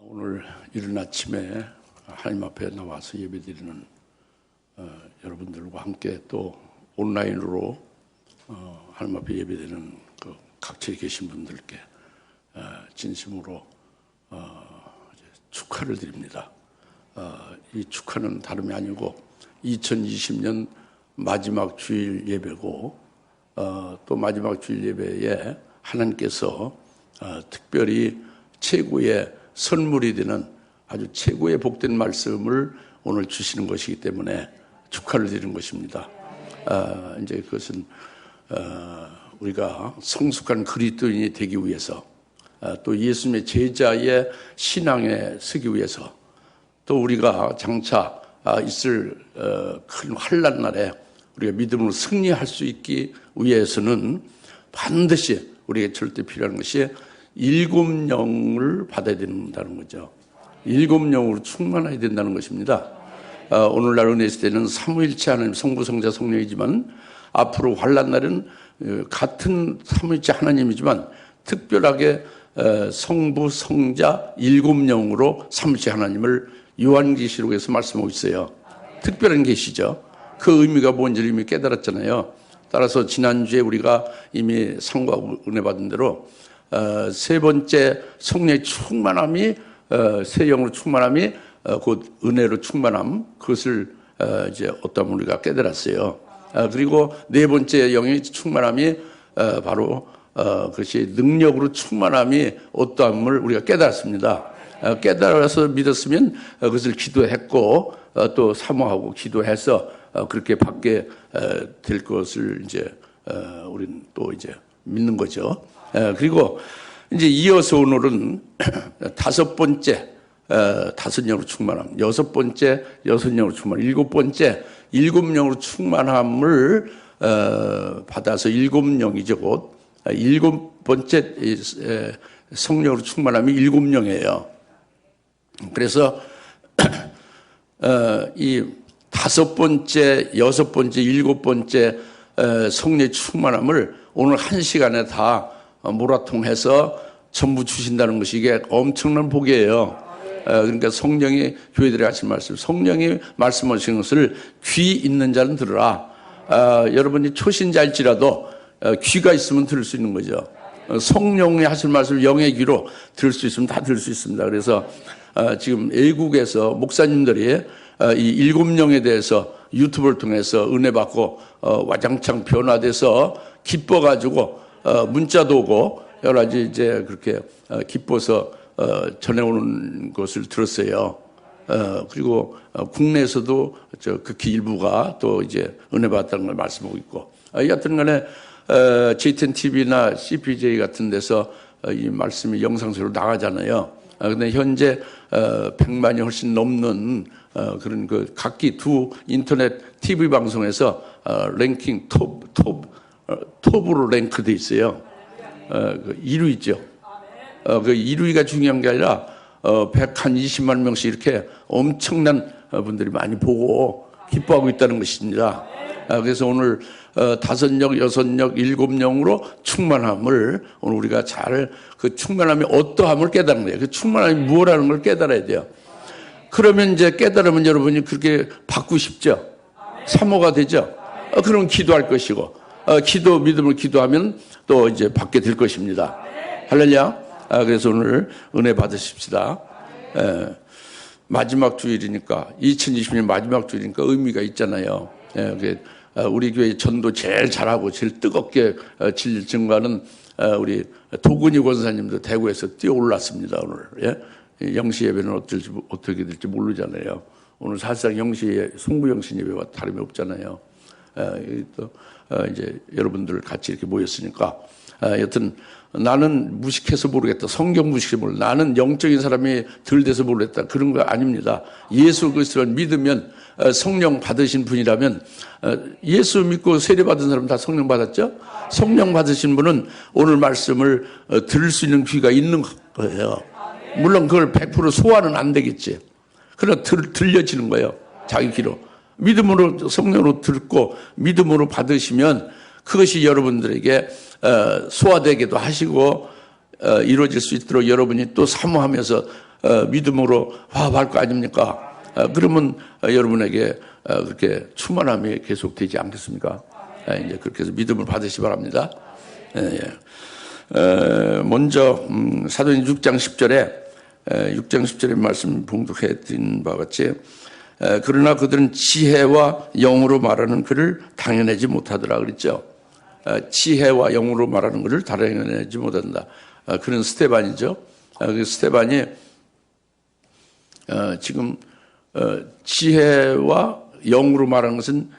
오늘 이른 아침에 하나님 앞에 나와서 예배드리는 여러분들과 함께 또 온라인으로 하나님 앞에 예배드리는 그 각처에 계신 분들께 진심으로 축하를 드립니다. 이 축하는 다름이 아니고 2020년 마지막 주일 예배고 또 마지막 주일 예배에 하나님께서 특별히 최고의 선물이 되는 아주 최고의 복된 말씀을 오늘 주시는 것이기 때문에 축하를 드리는 것입니다. 이제 그것은 우리가 성숙한 그리스도인이 되기 위해서 또 예수님의 제자의 신앙에 서기 위해서 또 우리가 장차 있을 큰 환난 날에 우리가 믿음으로 승리할 수 있기 위해서는 반드시 우리에게 절대 필요한 것이 7영을 받아야 된다는 거죠. 7영으로 충만해야 된다는 것입니다. 오늘날 은혜 시대는 삼위일체 하나님 성부 성자 성령이지만 앞으로 환난 날은 같은 삼위일체 하나님이지만 특별하게 성부 성자 7영으로 삼위일체 하나님을 요한계시록에서 말씀하고 있어요. 특별한 계시죠. 그 의미가 뭔지를 이미 깨달았잖아요. 따라서 지난주에 우리가 이미 상고하고 은혜 받은 대로 세 번째 성령의 충만함이 세 영으로 충만함이 곧 은혜로 충만함, 그것을 이제 어떤 우리가 깨달았어요. 그리고 네 번째 영의 충만함이 바로 그것이 능력으로 충만함이 어떠함을 우리가 깨달았습니다. 깨달아서 믿었으면 그것을 기도했고 또 사모하고 기도해서 그렇게 받게 될 것을 이제 우리는 또 이제 믿는 거죠. 그리고 이제 이어서 오늘은 다섯 번째 다섯 영으로 충만함, 여섯 번째 여섯 영으로 충만함, 일곱 번째 일곱 영으로 충만함을 받아서 일곱 영이죠. 곧 일곱 번째 성령으로 충만함이 일곱 영이에요. 그래서 이 다섯 번째, 여섯 번째, 일곱 번째 성령의 충만함을 오늘 한 시간에 다 몰아통해서 전부 주신다는 것이 이게 엄청난 복이에요. 그러니까 성령이 교회들에 하신 말씀, 성령이 말씀하시는 것을 귀 있는 자는 들으라. 여러분이 초신자일지라도 귀가 있으면 들을 수 있는 거죠. 성령이 하실 말씀을 영의 귀로 들을 수 있으면 다 들을 수 있습니다. 그래서 지금 외국에서 목사님들이 이 7영에 대해서 유튜브를 통해서 은혜 받고 와장창 변화돼서 기뻐가지고 문자도 오고 여러 가지 이제 그렇게 기뻐서 전해오는 것을 들었어요. 그리고 국내에서도 극히 일부가 또 이제 은혜 받았다는 걸 말씀하고 있고 여하튼 간에 JTNTV나 CPJ 같은 데서 이 말씀이 영상으로 나가잖아요. 근데 현재 100만이 훨씬 넘는 그런 그 각기 두 인터넷 TV 방송에서 랭킹 톱으로 랭크돼 있어요. 그 1위죠. 그 1위가 중요한 게 아니라 120만 명씩 이렇게 엄청난 분들이 많이 보고 기뻐하고 있다는 것입니다. 그래서 오늘 5영, 6영, 7영으로 충만함을 오늘 우리가 잘 그 충만함이 어떠함을 깨달은 거예요. 그 충만함이 무엇이라는 걸 깨달아야 돼요. 그러면 이제 깨달으면 여러분이 그렇게 받고 싶죠. 사모가 되죠. 그럼 기도할 것이고 기도 믿음을 기도하면 또 이제 받게 될 것입니다. 할렐루야. 그래서 오늘 은혜 받으십시다. 마지막 주일이니까 2020년 마지막 주일이니까 의미가 있잖아요. 우리 교회 전도 제일 잘하고 제일 뜨겁게 증거하는 우리 도근이 권사님도 대구에서 뛰어올랐습니다. 오늘 영시 예배는 어떻게 될지 모르잖아요. 오늘 사실상 영시 송부 영신 예배와 다름이 없잖아요. 또 이제 여러분들 같이 이렇게 모였으니까 여튼 나는 무식해서 모르겠다. 성경 무식해서 모르겠다. 나는 영적인 사람이 덜 돼서 모르겠다. 그런 거 아닙니다. 예수 그리스도를 믿으면 성령 받으신 분이라면 예수 믿고 세례 받은 사람 다 성령 받았죠? 성령 받으신 분은 오늘 말씀을 들을 수 있는 귀가 있는 거예요. 물론 그걸 100% 소화는 안 되겠지. 그러나 들려지는 거예요. 자기 귀로. 믿음으로 성령으로 듣고 믿음으로 받으시면 그것이 여러분들에게 소화되기도 하시고 이루어질 수 있도록 여러분이 또 사모하면서 믿음으로 화합할 거 아닙니까? 그러면 여러분에게 그렇게 충만함이 계속되지 않겠습니까? 이제 그렇게 해서 믿음을 받으시 바랍니다. 먼저 사도행 6장 10절의 말씀 봉독해 드린 바와 같이 그러나 그들은 지혜와 영으로 말하는 그를 당연하지 못하더라 그랬죠. 지혜와 영으로 말하는 그를 당연하지 못한다. 그는 스데반이죠. 그 스데반이 지금 지혜와 영으로 말하는 것은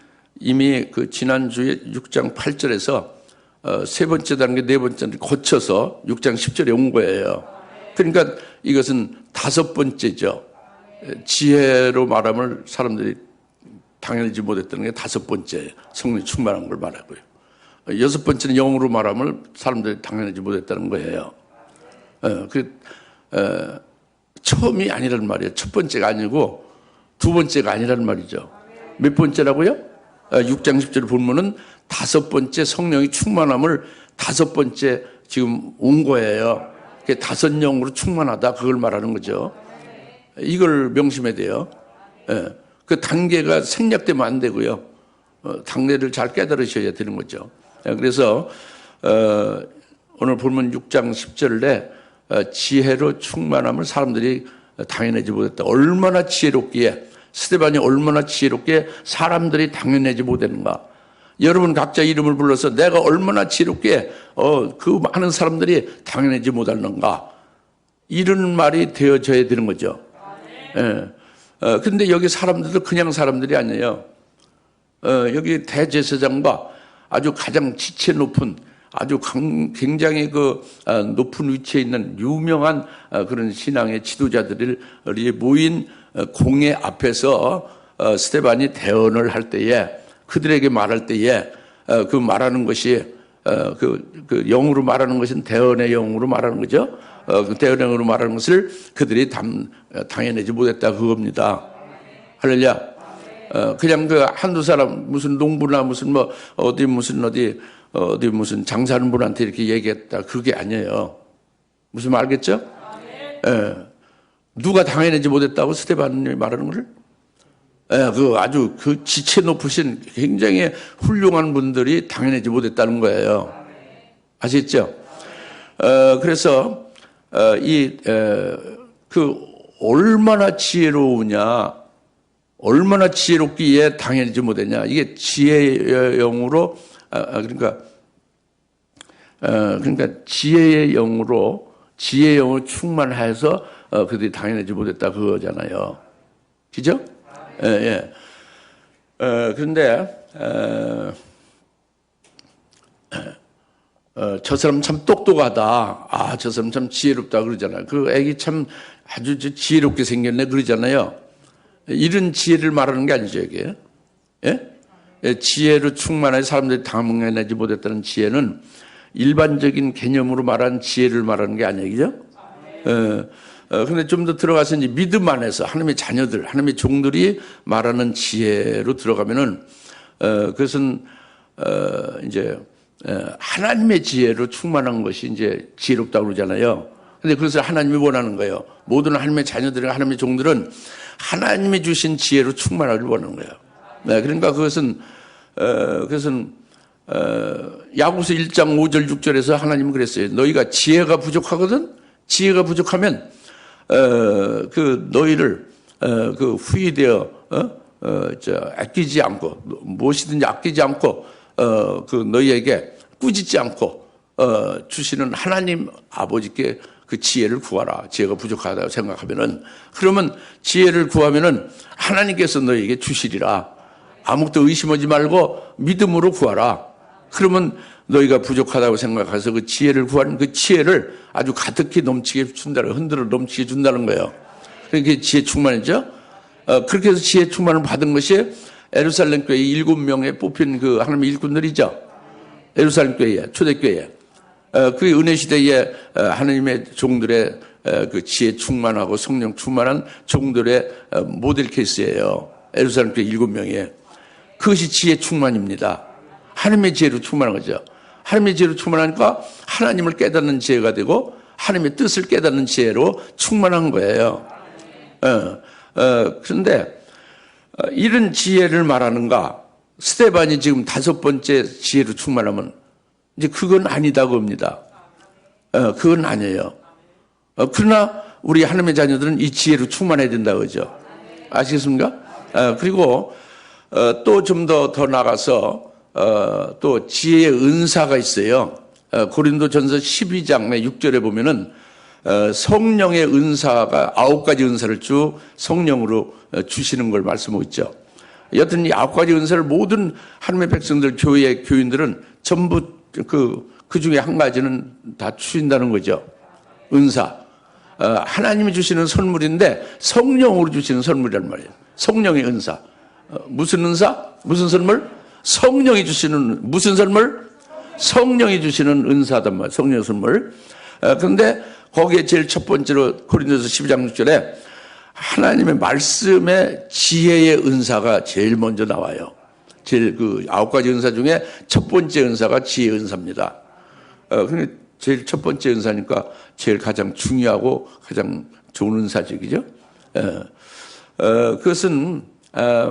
이미 그 지난주에 6장 8절에서 세 번째 단계, 네 번째 단계 거쳐서 6장 10절에 온 거예요. 그러니까 이것은 다섯 번째죠. 지혜로 말함을 사람들이 당연하지 못했던 게 다섯 번째 성령 충만한 걸 말하고요. 여섯 번째는 영으로 말함을 사람들이 당연하지 못했다는 거예요. 처음이 아니란 말이에요. 첫 번째가 아니고 두 번째가 아니란 말이죠. 몇 번째라고요? 6장 10절을 보면은 다섯 번째 성령이 충만함을 다섯 번째 지금 온 거예요. 다섯 영으로 충만하다 그걸 말하는 거죠. 이걸 명심해야 돼요. 그 단계가 생략되면 안 되고요. 단계를 잘 깨달으셔야 되는 거죠. 그래서 오늘 보면 6장 10절에 지혜로 충만함을 사람들이 당연하지 못했다. 얼마나 지혜롭기에 스데반이 얼마나 지혜롭게 사람들이 당연하지 못했는가. 여러분 각자 이름을 불러서 내가 얼마나 지혜롭게 그 많은 사람들이 당연하지 못하는가. 이런 말이 되어져야 되는 거죠. 근데 여기 사람들도 그냥 사람들이 아니에요. 여기 대제사장과 아주 가장 지체 높은 아주 굉장히 그 높은 위치에 있는 유명한 그런 신앙의 지도자들이 모인 공회 앞에서 스데반이 대언을 할 때에 그들에게 말할 때에 그 말하는 것이 그 영으로 말하는 것은 대언의 영으로 말하는 거죠. 그 대언의 영으로 말하는 것을 그들이 당연하지 못했다 그겁니다. 할렐루야. 그냥 그 한두 사람 무슨 농부나 무슨 뭐 어디 무슨 장사하는 분한테 이렇게 얘기했다 그게 아니에요. 무슨 말 알겠죠? 누가 당연하지 못했다고 스데반이 말하는 거를? 그 아주 그 지체 높으신 굉장히 훌륭한 분들이 당연하지 못했다는 거예요. 아시겠죠? 그래서 그 얼마나 지혜로우냐, 얼마나 지혜롭기에 당연하지 못했냐. 이게 지혜의 영으로 그러니까 지혜의 영으로 충만해서 그들이 당연하지 못했다 그거잖아요. 그죠? 그런데 저 사람 참 똑똑하다. 저 사람 참 지혜롭다 그러잖아요. 그 애기 참 아주 지혜롭게 생겼네 그러잖아요. 이런 지혜를 말하는 게 아니죠, 이게. 지혜로 충만한 사람들이 당연하지 못했다는 지혜는 일반적인 개념으로 말하는 지혜를 말하는 게 아니죠. 근데 좀 더 들어가서 이제 믿음 안에서 하나님의 자녀들, 하나님의 종들이 말하는 지혜로 들어가면은, 그것은, 이제, 하나님의 지혜로 충만한 것이 이제 지혜롭다고 그러잖아요. 근데 그것을 하나님이 원하는 거예요. 모든 하나님의 자녀들과 하나님의 종들은 하나님이 주신 지혜로 충만하길 원하는 거예요. 그러니까 그것은 야고보서 1장 5절 6절에서 하나님은 그랬어요. 너희가 지혜가 부족하거든? 지혜가 부족하면 그 너희를 그 후이되어 아끼지 않고 무엇이든지 아끼지 않고 그 너희에게 꾸짖지 않고 주시는 하나님 아버지께 그 지혜를 구하라. 지혜가 부족하다고 생각하면은 그러면 지혜를 구하면은 하나님께서 너희에게 주시리라. 아무것도 의심하지 말고 믿음으로 구하라. 그러면 너희가 부족하다고 생각해서 그 지혜를 구하는 그 지혜를 아주 가득히 넘치게 준다는, 흔들어 넘치게 준다는 거예요. 그게 지혜 충만이죠. 그렇게 해서 지혜 충만을 받은 것이 예루살렘 교회 7명에 뽑힌 그 하나님의 일꾼들이죠. 예루살렘 교회, 초대교회. 그 은혜 시대에 하나님의 종들의 그 지혜 충만하고 성령 충만한 종들의 모델 케이스예요. 예루살렘 교회 7명에. 그것이 지혜 충만입니다. 하나님의 지혜로 충만한 거죠. 하나님의 지혜로 충만하니까 하나님을 깨닫는 지혜가 되고 하나님의 뜻을 깨닫는 지혜로 충만한 거예요. 그런데 이런 지혜를 말하는가? 스데반이 지금 5번째 지혜로 충만하면 이제 그건 아니다고 봅니다. 그건 아니에요. 그러나 우리 하나님의 자녀들은 이 지혜로 충만해야 된다 그러죠. 아시겠습니까? 그리고 또 좀 더 나가서 또 지혜의 은사가 있어요. 고린도전서 12장의 6절에 보면은 성령의 은사가 9가지 은사를 쭉 성령으로 주시는 걸 말씀하고 있죠. 여튼 이 9가지 은사를 모든 하나님의 백성들, 교회 교인들은 전부 그 중에 한 가지는 다 주신다는 거죠. 은사. 하나님이 주시는 선물인데 성령으로 주시는 선물이란 말이에요. 성령의 은사. 무슨 은사? 무슨 선물? 성령이 주시는 무슨 선물? 성령이 주시는 은사단 말이에요. 성령의 선물. 그런데 거기에 제일 첫 번째로 고린도서 12장 6절에 하나님의 말씀의 지혜의 은사가 제일 먼저 나와요. 제일 9가지 은사 중에 첫 번째 은사가 지혜의 은사입니다. 근데 제일 첫 번째 은사니까 제일 가장 중요하고 가장 좋은 은사죠. 그죠? 그것은,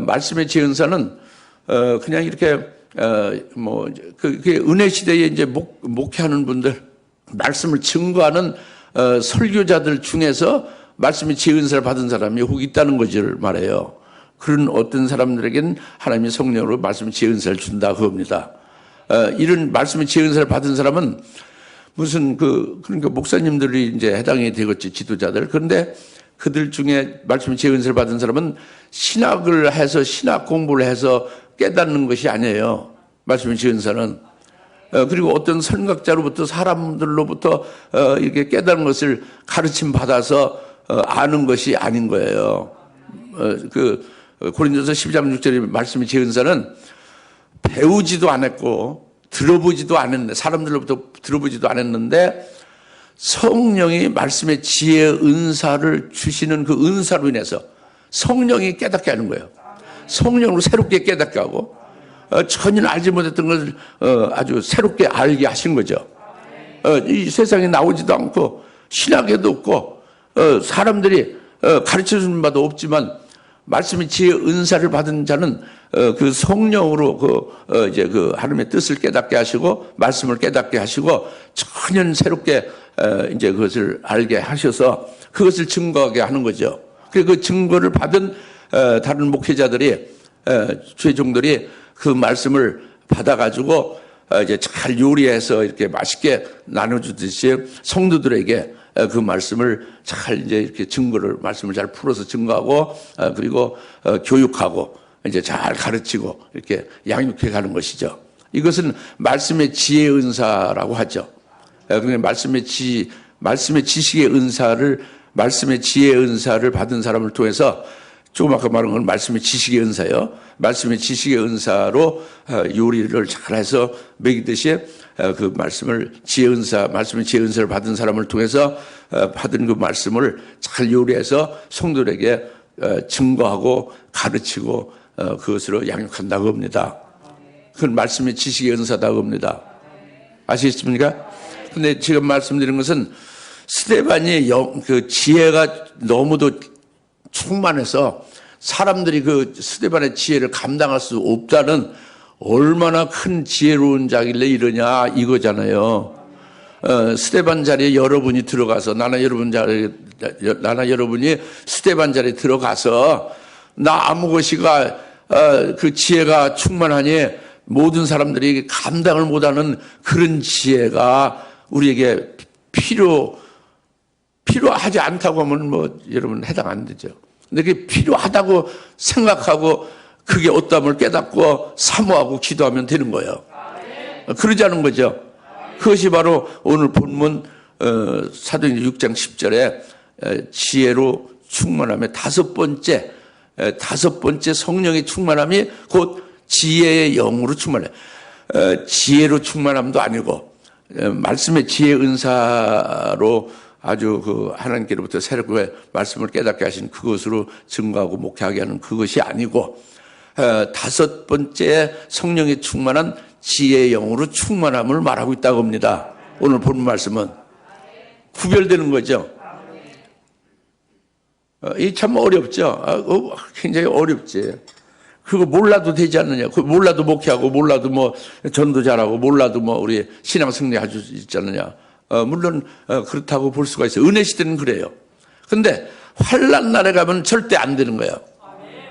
말씀의 지혜 은사는, 그냥 이렇게, 그게 은혜 시대에 이제 목회하는 분들, 말씀을 증거하는, 설교자들 중에서 말씀의 지혜 은사를 받은 사람이 혹 있다는 것을 말해요. 그런 어떤 사람들에게는 하나님의 성령으로 말씀의 지혜 은사를 준다 그겁니다. 이런 말씀의 지혜 은사를 받은 사람은 무슨 그러니까 목사님들이 이제 해당이 되겠지, 지도자들. 그런데 그들 중에 말씀의 지혜 은사를 받은 사람은 신학을 해서 신학 공부를 해서 깨닫는 것이 아니에요. 말씀의 지혜 은사는. 그리고 어떤 선각자로부터 사람들로부터 이렇게 깨닫는 것을 가르침 받아서 아는 것이 아닌 거예요. 고린도서 12장 6절의 말씀의 지혜 은사는 배우지도 않았고 들어보지도 않았는데, 사람들로부터 들어보지도 않았는데 성령이 말씀의 지혜의 은사를 주시는 그 은사로 인해서 성령이 깨닫게 하는 거예요. 성령으로 새롭게 깨닫게 하고 전혀 알지 못했던 것을 아주 새롭게 알게 하신 거죠. 이 세상에 나오지도 않고 신학에도 없고 사람들이 가르쳐주는 바도 없지만 말씀의 지혜 은사를 받은 자는 그 성령으로 이제 하나님의 뜻을 깨닫게 하시고 말씀을 깨닫게 하시고 전혀 새롭게 이제 그것을 알게 하셔서 그것을 증거하게 하는 거죠. 그리고 그 증거를 받은 다른 목회자들이 죄종들이 그 말씀을 받아가지고 이제 잘 요리해서 이렇게 맛있게 나눠주듯이 성도들에게 그 말씀을 잘 이제 이렇게 말씀을 잘 풀어서 증거하고 그리고 교육하고 이제 잘 가르치고 이렇게 양육해 가는 것이죠. 이것은 말씀의 지혜의 은사라고 하죠. 그러니까 말씀의 지식의 은사를, 말씀의 지혜의 은사를 받은 사람을 통해서 조금 아까 말한 건 말씀의 지식의 은사요. 말씀의 지식의 은사로 요리를 잘해서 먹이듯이 그 말씀의 지혜의 은사를 받은 사람을 통해서 받은 그 말씀을 잘 요리해서 성도들에게 증거하고 가르치고 그것으로 양육한다고 합니다. 그건 말씀의 지식의 은사다고 합니다. 아시겠습니까? 근데 지금 말씀드린 것은 스데반이 그 지혜가 너무도 충만해서 사람들이 그 스데반의 지혜를 감당할 수 없다는, 얼마나 큰 지혜로운 자길래 이러냐 이거잖아요. 스데반 자리에 여러분이 들어가서 나나 여러분이 스데반 자리에 들어가서 나 아무것이가 그 지혜가 충만하니 모든 사람들이 감당을 못하는 그런 지혜가 우리에게 필요하지 않다고 하면 여러분 해당 안 되죠. 근데 그게 필요하다고 생각하고 그게 어떠함을 깨닫고 사모하고 기도하면 되는 거예요. 그러지 않은 거죠. 그것이 바로 오늘 본문 사도행전 6장 10절에 지혜로 충만함의 다섯 번째 성령의 충만함이 곧 지혜의 영으로 충만해. 지혜로 충만함도 아니고 말씀의 지혜 은사로 아주 하나님께로부터 새롭게 말씀을 깨닫게 하신 그것으로 증거하고 목회하게 하는 그것이 아니고 다섯 번째 성령의 충만한 지혜의 영으로 충만함을 말하고 있다고 합니다. 오늘 본 말씀은 구별되는 거죠. 이 참 어렵죠. 굉장히 어렵지. 그거 몰라도 되지 않느냐. 그 몰라도 목회하고, 몰라도 뭐 전도 잘하고, 몰라도 뭐 우리 신앙 승리할 수 있지 않느냐. 물론 그렇다고 볼 수가 있어요. 은혜 시대는 그래요. 근데 환난 날에 가면 절대 안 되는 거예요.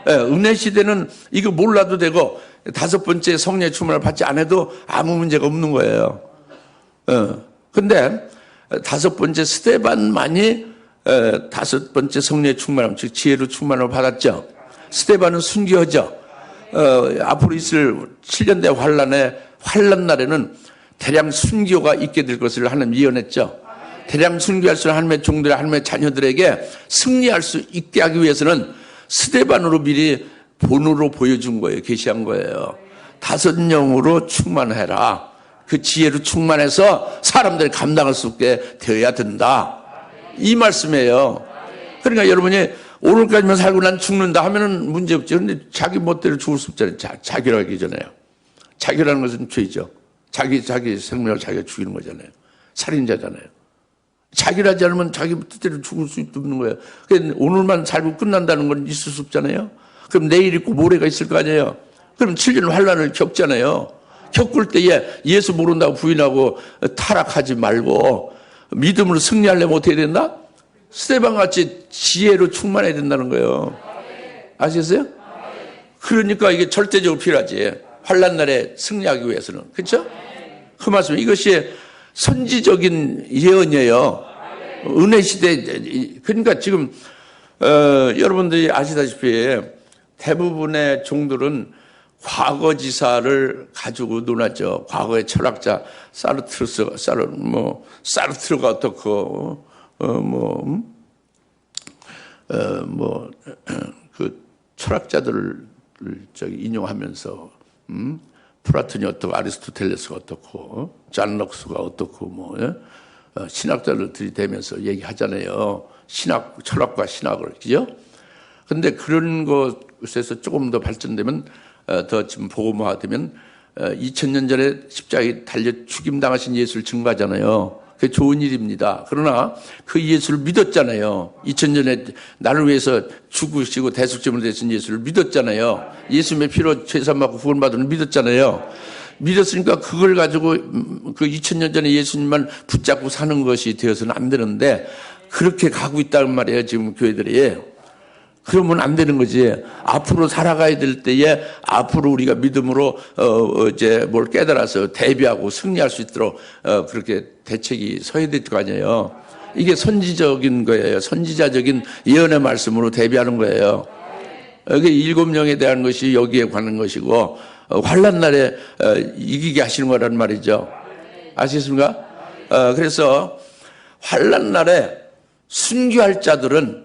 은혜 시대는 이거 몰라도 되고 5번째 성령의 충만을 받지 않아도 아무 문제가 없는 거예요. 근데 5번째 스데반만이 5번째 성령의 충만함, 즉 지혜로 충만을 받았죠. 스데반은 순교하죠. 앞으로 있을 7년대 환난 날에는 대량 순교가 있게 될 것을 하나님 예언했죠. 대량 순교할 수 있는 하나님의 종들의 하나님의 자녀들에게 승리할 수 있게 하기 위해서는 스데반으로 미리 본으로 보여준 거예요. 계시한 거예요. 5영으로 충만해라. 그 지혜로 충만해서 사람들이 감당할 수 있게 되어야 된다. 이 말씀이에요. 그러니까 여러분이 오늘까지만 살고 난 죽는다 하면은 문제 없죠. 그런데 자기 멋대로 죽을 수 없잖아요. 자기로 하기 전에요. 자기라는 것은 죄죠. 자기 생명을 자기가 죽이는 거잖아요. 살인자잖아요. 자기라지 않으면 자기 뜻대로 죽을 수 없는 거예요. 그러니까 오늘만 살고 끝난다는 건 있을 수 없잖아요. 그럼 내일 있고 모레가 있을 거 아니에요. 그럼 7년 환난을 겪잖아요. 겪을 때에 예수 모른다고 부인하고 타락하지 말고 믿음으로 승리하려면 어떻게 된다? 스데반같이 지혜로 충만해야 된다는 거예요. 아시겠어요? 그러니까 이게 절대적으로 필요하지. 환난 날에 승리하기 위해서는. 그렇죠? 그 말씀, 이것이 선지적인 예언이에요. 은혜 시대. 그러니까 지금 여러분들이 아시다시피 대부분의 종들은 과거지사를 가지고 논하죠. 과거의 철학자 사르트르가 어떻고 그 철학자들을 인용하면서 플라톤이 어떻고 아리스토텔레스가 어떻고 잔 럭스가 어떻고 신학자를 들이대면서 얘기하잖아요. 철학과 신학을. 그죠? 근데 그런 것에서 조금 더 발전되면 더 지금 복음화되면 2000년 전에 십자가에 달려 죽임당하신 예수를 증거하잖아요. 그게 좋은 일입니다. 그러나 그 예수를 믿었잖아요. 2000년에 나를 위해서 죽으시고 대속제물로 되신 예수를 믿었잖아요. 예수님의 피로 죄사받고 구원받으는 믿었잖아요. 믿었으니까 그걸 가지고 그 2000년 전에 예수님만 붙잡고 사는 것이 되어서는 안 되는데 그렇게 가고 있다는 말이에요. 지금 교회들이. 그러면 안 되는 거지. 앞으로 살아가야 될 때에 앞으로 우리가 믿음으로 이제 뭘 깨달아서 대비하고 승리할 수 있도록 그렇게 대책이 서야 될 거 아니에요. 이게 선지적인 거예요. 선지자적인 예언의 말씀으로 대비하는 거예요. 이게 7영에 대한 것이 여기에 관한 것이고 환난 날에 이기게 하시는 거란 말이죠. 아시겠습니까? 그래서 환난 날에 순교할 자들은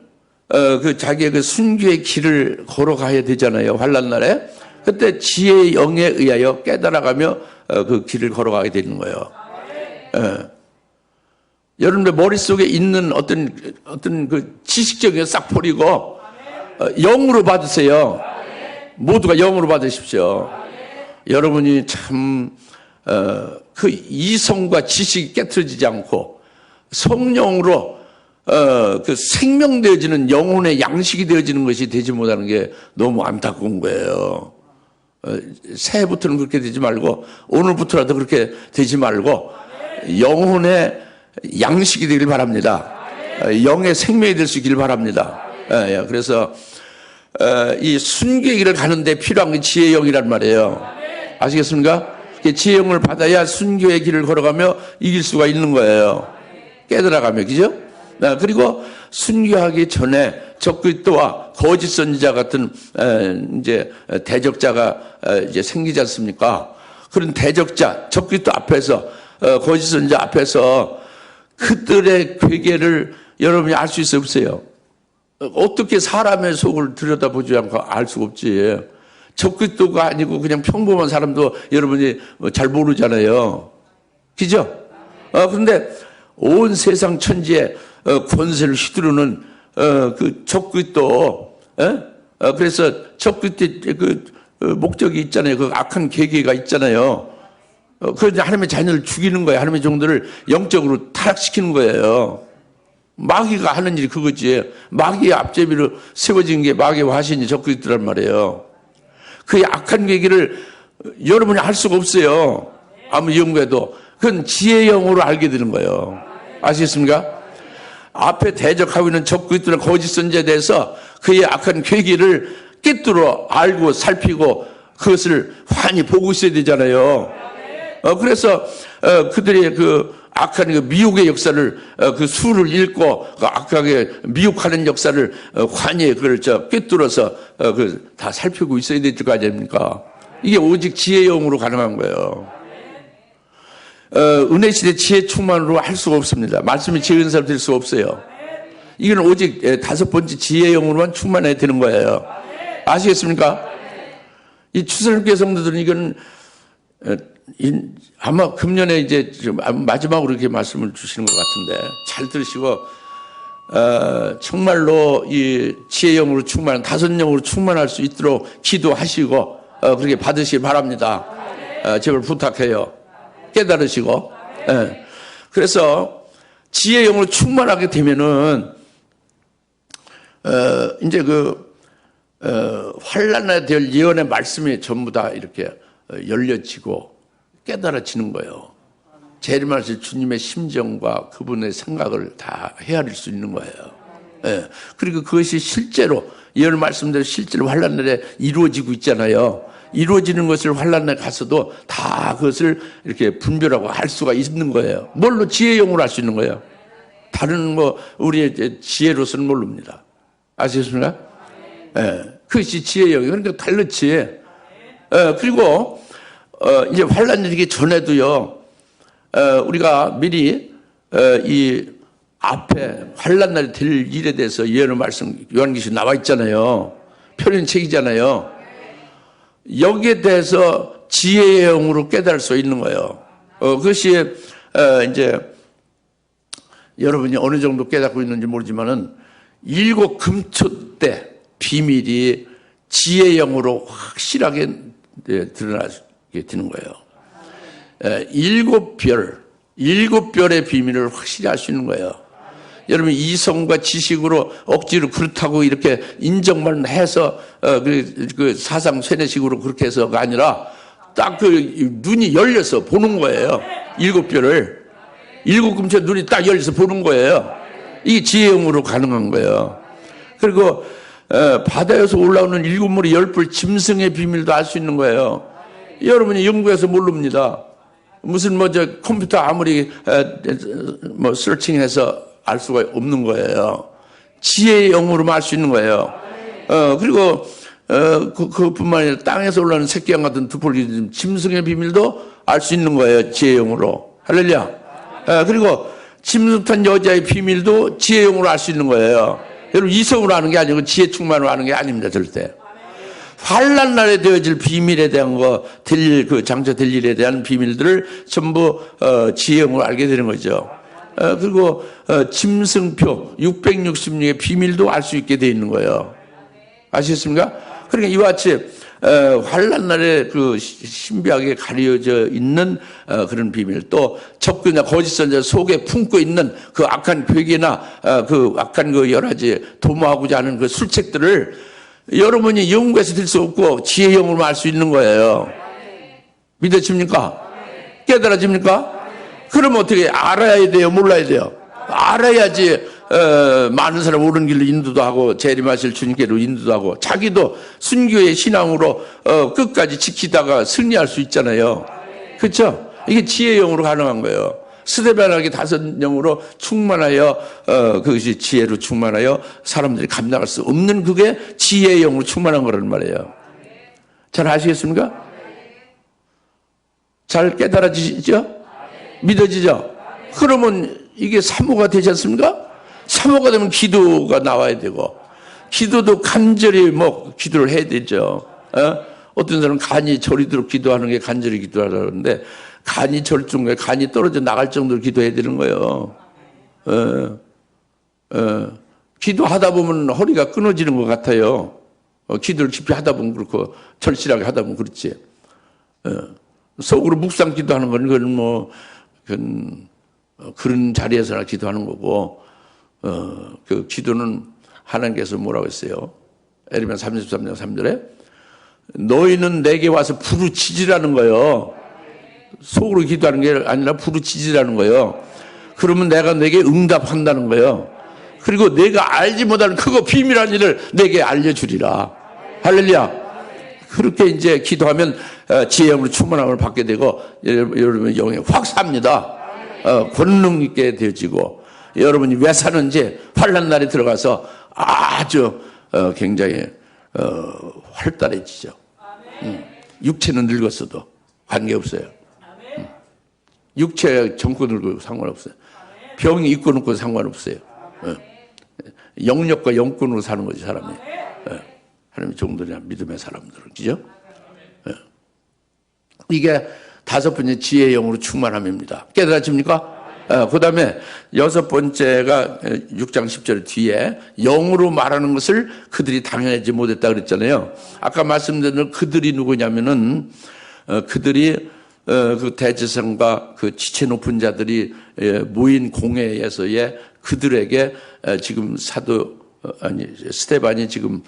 그 자기의 그 순교의 길을 걸어가야 되잖아요. 환난 날에. 그때 지혜의 영에 의하여 깨달아가며 그 길을 걸어가게 되는 거예요. 여러분들 머릿속에 있는 어떤 그 지식적인 싹 버리고 영으로 받으세요. 모두가 영으로 받으십시오. 여러분이 참 그 이성과 지식이 깨트려지지 않고 성령으로 그 생명되어지는 영혼의 양식이 되어지는 것이 되지 못하는 게 너무 안타까운 거예요. 새해부터는 그렇게 되지 말고 오늘부터라도 그렇게 되지 말고 영혼의 양식이 되길 바랍니다. 영의 생명이 될 수 있길 바랍니다. 그래서 이 순교의 길을 가는데 필요한 게 지혜의 영이란 말이에요. 아시겠습니까? 지혜의 영을 받아야 순교의 길을 걸어가며 이길 수가 있는 거예요. 깨달아가며, 그죠? 그리고 순교하기 전에 적그리스도와 거짓 선지자 같은 이제 대적자가 이제 생기지 않습니까? 그런 대적자, 적그리스도 앞에서 거짓 선지자 앞에서 그들의 괴계를 여러분이 알 수 있어요, 없어요? 어떻게 사람의 속을 들여다보지 않고 알 수가 없지. 적그리스도가 아니고 그냥 평범한 사람도 여러분이 잘 모르잖아요. 그죠? 그런데 온 세상 천지에 권세를 휘두르는 그 적그리스도, 그래서 적그리스도의 그 목적이 있잖아요. 그 악한 계계가 있잖아요. 그래서 하나님의 자녀를 죽이는 거예요. 하나님의 종들을 영적으로 타락시키는 거예요. 마귀가 하는 일이 그거지. 마귀의 앞제비로 세워진 게 마귀의 화신이 적고 있더란 말이에요. 그 악한 계기를 여러분이 할 수가 없어요. 아무리 연구해도. 그건 지혜의 영으로 알게 되는 거예요. 아시겠습니까? 앞에 대적하고 있는 적고 있던 거짓 선지자에 대해서 그의 악한 계기를 꿰뚫어 알고 살피고 그것을 환히 보고 있어야 되잖아요. 그래서 그들의 그 악한 그 미혹의 역사를 그 수를 읽고 그 악하게 미혹하는 역사를 환히 그걸 꿰뚫어서 그 다 살피고 있어야 될 거 아닙니까? 이게 오직 지혜의 영으로 가능한 거예요. 은혜 시대 지혜 충만으로 할 수가 없습니다. 말씀이 지혜 은사로 될 수가 없어요. 이건 오직 다섯 번째 지혜의 영으로만 충만해야 되는 거예요. 아시겠습니까? 이 추수님께 성도들은 이건 아마 금년에 이제 마지막으로 이렇게 말씀을 주시는 것 같은데 잘 들으시고 정말로 이 지혜의 영으로 충만한 다섯 영으로 충만할 수 있도록 기도하시고 그렇게 받으시기 바랍니다. 제발 부탁해요. 깨달으시고. 그래서 지혜의 영으로 충만하게 되면은 이제 환난에 될 예언의 말씀이 전부 다 이렇게 열려지고 깨달아지는 거예요. 재림하실 주님의 심정과 그분의 생각을 다 헤아릴 수 있는 거예요. 그리고 그것이 실제로 예언 말씀대로 실제로 환난날에 이루어지고 있잖아요. 이루어지는 것을 환난에 가서도 다 그것을 이렇게 분별하고 할 수가 있는 거예요. 뭘로? 지혜의 영으로 할 수 있는 거예요. 다른 우리의 지혜로서는 모릅니다. 아시겠습니까? 그것이 지혜의 영이에요. 그러니까 달랐지. 그리고 이제 환난이 되기 전에도요. 우리가 미리 이 앞에 환난날이 될 일에 대해서 예언의 말씀 요한계시록 나와 있잖아요. 표현책이잖아요. 여기에 대해서 지혜의 영으로 깨달을 수 있는 거예요. 그것이 이제 여러분이 어느 정도 깨닫고 있는지 모르지만은 일곱 금초 때 비밀이 지혜의 영으로 확실하게 드러나게 되는 거예요. 일곱 별의 비밀을 확실히 알 수 있는 거예요. 여러분 이성과 지식으로 억지로 그렇다고 이렇게 인정만 해서 그 사상 쇠뇌식으로 그렇게 해서가 아니라 딱 그 눈이 열려서 보는 거예요. 일곱 별을 일곱 금초 눈이 딱 열려서 보는 거예요. 이게 지혜의 영으로 가능한 거예요. 그리고 바다에서 올라오는 일곱 물의 열불 짐승의 비밀도 알 수 있는 거예요. 여러분이 연구해서 모릅니다. 무슨 컴퓨터 아무리 서칭해서 알 수가 없는 거예요. 지혜의 영으로만 알 수 있는 거예요. 그리고 그뿐만 아니라 땅에서 올라오는 새끼양 같은 두폴기 짐승의 비밀도 알 수 있는 거예요. 지혜의 영으로. 할렐루야. 그리고 짐승탄 여자의 비밀도 지혜의 영으로 알 수 있는 거예요. 여러분 이성으로 아는 게 아니고 지혜 충만으로 아는 게 아닙니다. 절대. 환난 날에 되어질 비밀에 대한 장처될 일에 대한 비밀들을 전부 지혜의 영으로 알게 되는 거죠. 그리고 짐승표 666의 비밀도 알 수 있게 되어 있는 거예요. 아시겠습니까? 그러니까 이와 같이 환난 날에 그 신비하게 가려져 있는 그런 비밀, 또 적그나 거짓 선지자 속에 품고 있는 그 악한 괴계나 그 악한 그 여러 가지 도모하고자 하는 그 술책들을 여러분이 연구해서 들 수 없고 지혜의 영으로만 알 수 있는 거예요. 믿어집니까? 깨달아집니까? 그럼 어떻게 알아야 돼요? 몰라야 돼요? 알아야지 많은 사람 옳은 길로 인도도 하고 재림하실 주님께로 인도도 하고 자기도 순교의 신앙으로 끝까지 지키다가 승리할 수 있잖아요. 그렇죠? 이게 지혜의 영으로 가능한 거예요. 스데반에게 다섯 영으로 충만하여 그것이 지혜로 충만하여 사람들이 감당할 수 없는 그게 지혜의 영으로 충만한 거란 말이에요. 잘 아시겠습니까? 잘 깨달아지시죠? 믿어지죠? 그러면 이게 사모가 되지 않습니까? 사모가 되면 기도가 나와야 되고 기도도 간절히 기도를 해야 되죠. 어떤 사람은 간이 저리도록 기도하는 게 간절히 기도하라는데 간이 절중에 간이 떨어져 나갈 정도로 기도해야 되는 거예요. 기도하다 보면 허리가 끊어지는 것 같아요. 기도를 깊이 하다 보면 그렇고 절실하게 하다 보면 그렇지. 속으로 묵상 기도하는 건 그건 그런 자리에서나 기도하는 거고 그 기도는 하나님께서 뭐라고 했어요? 에레미야 33장 3절에 너희는 내게 와서 부르짖으라는 거예요. 속으로 기도하는 게 아니라 부르짖으라는 거예요. 그러면 내가 내게 응답한다는 거예요. 그리고 내가 알지 못하는 크고 비밀한 일을 내게 알려주리라. 할렐루야. 그렇게 이제 기도하면 지혜의 영으로 충만함을 받게 되고 여러분의 영이 확 삽니다. 권능 있게 되어지고 여러분이 왜 사는지 환난 날에 들어가서 아주 굉장히 활달해지죠. 육체는 늙었어도 관계없어요. 육체 젊고 늙고 상관없어요. 병이 있고 없고 상관없어요. 영력과 영권으로 사는 거지 사람이. 하나님의 종들이나 믿음의 사람들은, 그죠? 이게 다섯 번째 지혜의 영으로 충만함입니다. 깨달아집니까? 그 다음에 여섯 번째가 6장 10절 뒤에 영으로 말하는 것을 그들이 당연하지 못했다 그랬잖아요. 아까 말씀드린 그들이 누구냐면은 그들이 그 대제사장과 그 지체 높은 자들이 모인 공회에서의 그들에게 지금 스데반이 지금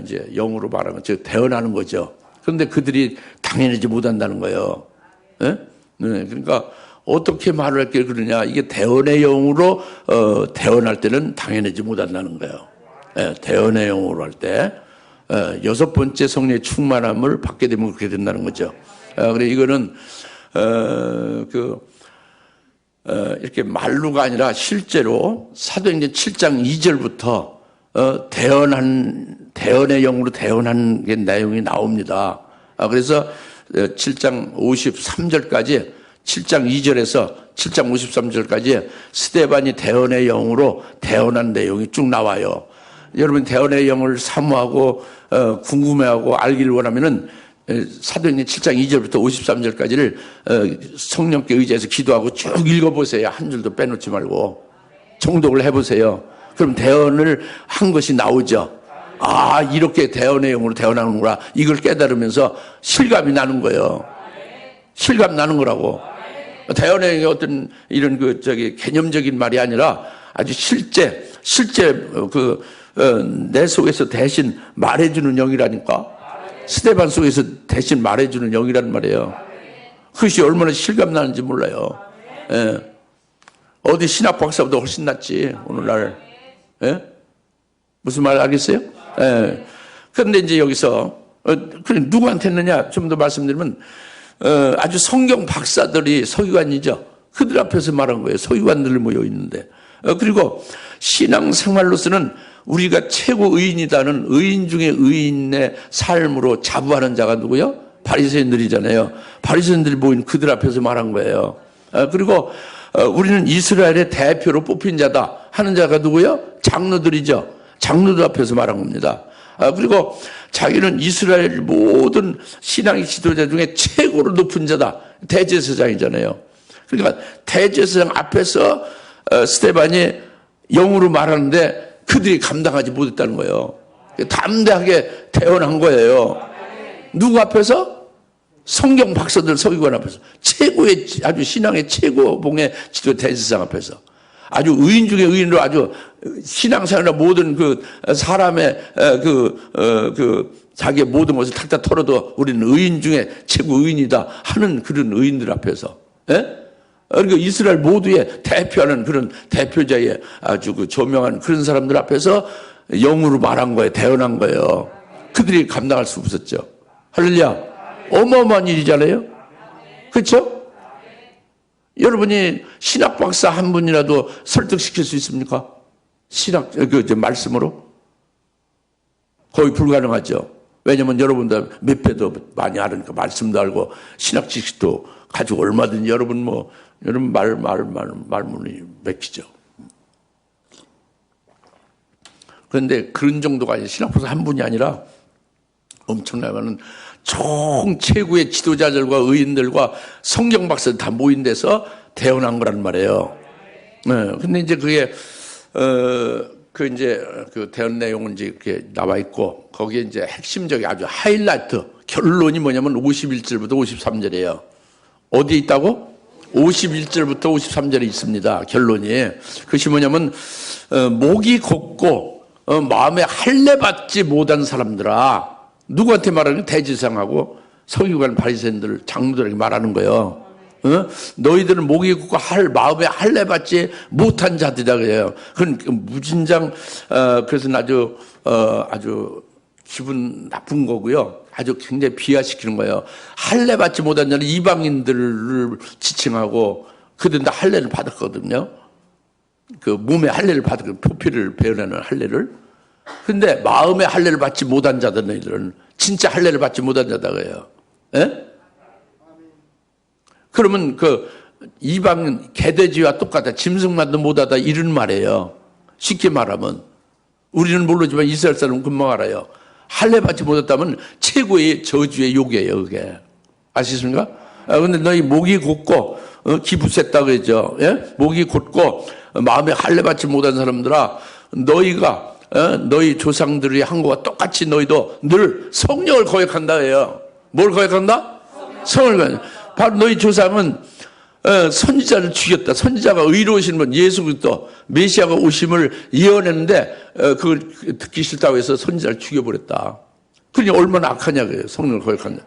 이제 영으로 말하면 즉 대언하는 거죠. 그런데 그들이 당연하지 못한다는 거예요. 네? 그러니까 어떻게 말을 할게 그러냐? 이게 대언의 영으로 대언할 때는 당연하지 못한다는 거예요. 대언의 영으로 할 때 여섯 번째 성령의 충만함을 받게 되면 그렇게 된다는 거죠. 그래 이거는 이렇게 말로가 아니라 실제로 사도행전 7장 2절부터 대언의 영으로 대언한 게 내용이 나옵니다. 그래서 7장 53절까지 7장 2절에서 7장 53절까지 스데반이 대언의 영으로 대언한 내용이 쭉 나와요. 여러분 대언의 영을 사모하고 궁금해하고 알기를 원하면은 사도행전 7장 2절부터 53절까지를 성령께 의지해서 기도하고 쭉 읽어보세요. 한 줄도 빼놓지 말고 정독을 해보세요. 그럼 대언을 한 것이 나오죠. 아, 이렇게 대언의 영으로 대언하는구나. 이걸 깨달으면서 실감이 나는 거예요. 실감 나는 거라고. 대언의 영이 어떤 이런 개념적인 말이 아니라 아주 실제 내 속에서 대신 말해주는 영이라니까. 스데반 속에서 대신 말해주는 영이란 말이에요. 그것이 얼마나 실감 나는지 몰라요. 어디 신학 박사보다 훨씬 낫지, 오늘날. 무슨 말 알겠어요? 그런데 이제 여기서, 누구한테 했느냐? 좀 더 말씀드리면, 아주 성경 박사들이 서기관이죠. 그들 앞에서 말한 거예요. 서기관들 모여 있는데. 그리고 신앙생활로서는 우리가 최고 의인이다는 의인 중에 의인의 삶으로 자부하는 자가 누구요? 바리새인들이잖아요. 바리새인들이 모인 그들 앞에서 말한 거예요. 그리고 우리는 이스라엘의 대표로 뽑힌 자다 하는 자가 누구요? 장로들이죠. 장로들 앞에서 말한 겁니다. 그리고 자기는 이스라엘 모든 신앙의 지도자 중에 최고로 높은 자다. 대제사장이잖아요. 그러니까 대제사장 앞에서 스데반이 영으로 말하는데 그들이 감당하지 못했다는 거예요. 담대하게 대언한 거예요. 누구 앞에서? 성경 박사들 서기관 앞에서. 최고의 아주 신앙의 최고봉의 지도 대제사장 앞에서. 아주 의인 중에 의인으로 아주 신앙생활이나 모든 그 사람의 자기의 모든 것을 탁탁 털어도 우리는 의인 중에 최고 의인이다 하는 그런 의인들 앞에서. 그러니까 이스라엘 모두의 대표하는 그런 대표자의 아주 그 조명한 그런 사람들 앞에서 영으로 말한 거예요. 대언한 거예요. 그들이 감당할 수 없었죠. 할렐루야. 어마어마한 일이잖아요. 그렇죠? 여러분이 신학 박사 한 분이라도 설득시킬 수 있습니까? 말씀으로? 거의 불가능하죠. 왜냐면 여러분들 몇 배도 많이 아니까 말씀도 알고 신학 지식도 가지고 얼마든지 여러분 말문이 맥히죠. 그런데 그런 정도가 아니라 신학 박사 한 분이 아니라 엄청나게 총 최고의 지도자들과 의인들과 성경 박사들 다 모인 데서 대언한 거란 말이에요. 근데 이제 그게 그 대언 내용은 이제 이렇게 나와 있고 거기에 이제 핵심적인 아주 하이라이트 결론이 뭐냐면 51절부터 53절이에요. 어디에 있다고? 51절부터 53절에 있습니다. 결론이. 그것이 뭐냐면 목이 곧고 마음에 할례 받지 못한 사람들아, 누구한테 말하는? 대지상하고 서기관 바리새인들 장로들에게 말하는 거예요. 너희들은 목이 굳고 마음에 할례 받지 못한 자들이다 그래요. 그건 무진장 그래서 아주 기분 나쁜 거고요. 아주 굉장히 비하시키는 거예요. 할례 받지 못한 자는 이방인들을 지칭하고 그들은 다 할례를 받았거든요. 그 몸에 할례를 받았거든요. 표피를 베어내는 할례를. 근데 마음에 할례를 받지 못한 자들, 너희들은 진짜 할례를 받지 못한 자다 그래요. 예? 그러면 그 이방인 개돼지와 똑같아. 짐승만도 못하다 이런 말이에요. 쉽게 말하면 우리는 모르지만 이스라엘 사람은 금방 알아요. 할례 받지 못했다면 최고의 저주의 욕이에요, 그게. 아시겠습니까? 근데 너희 목이 곧고 기부셌다 그러죠. 예? 목이 곧고 마음에 할례 받지 못한 사람들아, 너희가 너희 조상들이 한 것과 똑같이 너희도 늘 성령을 거역한다 해요. 뭘 거역한다? 성령을 거역. 바로 너희 조상은 선지자를 죽였다. 선지자가 의로우신 분 예수 그리스도 메시아가 오심을 예언했는데 그걸 듣기 싫다고 해서 선지자를 죽여버렸다. 그러니 얼마나 악하냐고요. 성령을 거역한다.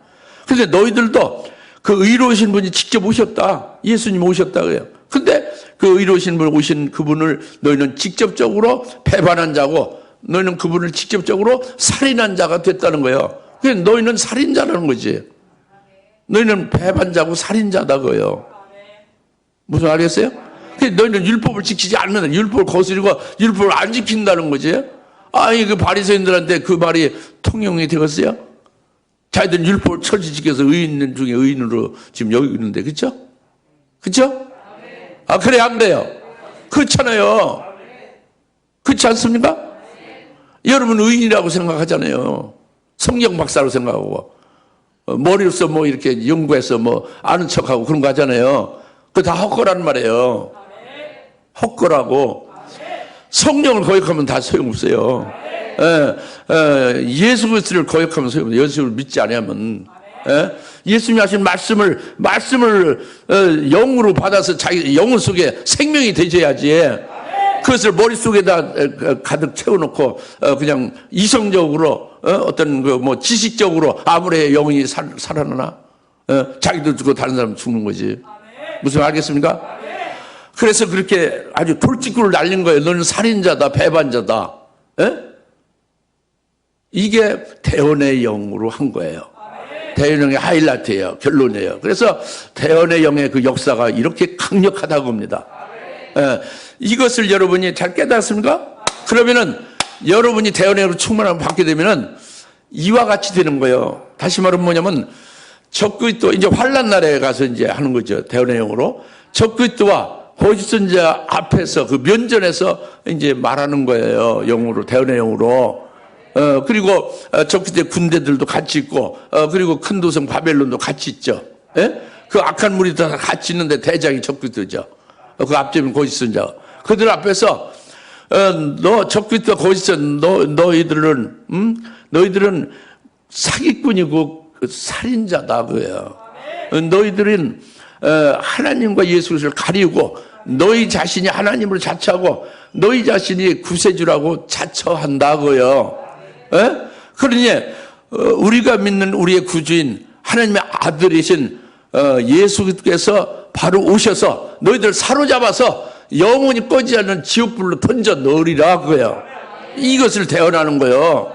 그런데 너희들도 그 의로우신 분이 직접 오셨다. 예수님 오셨다 그래요. 근데 그 의로우신 분 오신 그분을 너희는 직접적으로 배반한 자고 너희는 그분을 직접적으로 살인한 자가 됐다는 거예요. 그래서 너희는 살인자라는 거지. 너희는 배반자고 살인자다 그래요. 무슨 말이겠어요? 너희는 율법을 지키지 않는다. 율법을 거스리고 율법을 안 지킨다는 거지. 아니 그 바리새인들한테 그 말이 통용이 되겠어요? 자기들은 율법을 철저히 지켜서 의인 중에 의인으로 지금 여기 있는데, 그렇죠? 그렇죠? 아 그래 안 돼요? 그렇잖아요. 그렇지 않습니까? 여러분 의인이라고 생각하잖아요. 성경 박사로 생각하고 머리로서 뭐 이렇게 연구해서 뭐 아는 척하고 그런 거 하잖아요. 그거 다 헛거란 말이에요. 헛거라고. 성령을 거역하면 다 소용없어요. 예수 그리스도를 거역하면 소용없어요. 예수를 믿지 않으면. 예수님이 하신 말씀을 영으로 받아서 자기 영혼 속에 생명이 되셔야지. 그것을 머릿속에다 가득 채워놓고 그냥 이성적으로 어떤 그 뭐 지식적으로 아무리 영혼이 살아나나 자기도 죽고 다른 사람 죽는 거지. 무슨 알겠습니까? 그래서 그렇게 아주 돌직구를 날린 거예요. 너는 살인자다, 배반자다. 이게 대언의 영으로 한 거예요. 대언의 영의 하이라이트예요. 결론이에요. 그래서 대언의 영의 그 역사가 이렇게 강력하다고 합니다. 이것을 여러분이 잘 깨닫습니까? 그러면은 여러분이 대언의 영으로 충만함을 받게 되면은 이와 같이 되는 거예요. 다시 말하면 뭐냐면 적그리스도 이제 환난 날에 가서 이제 하는 거죠. 대언의 영으로 적그리스도와 거짓 선지자 앞에서 그 면전에서 이제 말하는 거예요. 영으로 대언의 영으로. 그리고 적그리스도의 군대들도 같이 있고 그리고 큰 도성 바벨론도 같이 있죠. 그 악한 무리 다 같이 있는데 대장이 적그리스도죠. 그 앞집은 거짓 선지자. 그들 앞에서 너 적그리스도 거짓 선지자 너희들은 사기꾼이고 살인자다 그래요. 너희들은 하나님과 예수 그리스도를 가리고 너희 자신이 하나님을 자처하고 너희 자신이 구세주라고 자처한다고요. 그러니 우리가 믿는 우리의 구주인 하나님의 아들이신 예수께서 바로 오셔서 너희들 사로잡아서 영원히 꺼지지 않는 지옥불로 던져 넣으리라 그거예요. 이것을 대언하는 거예요.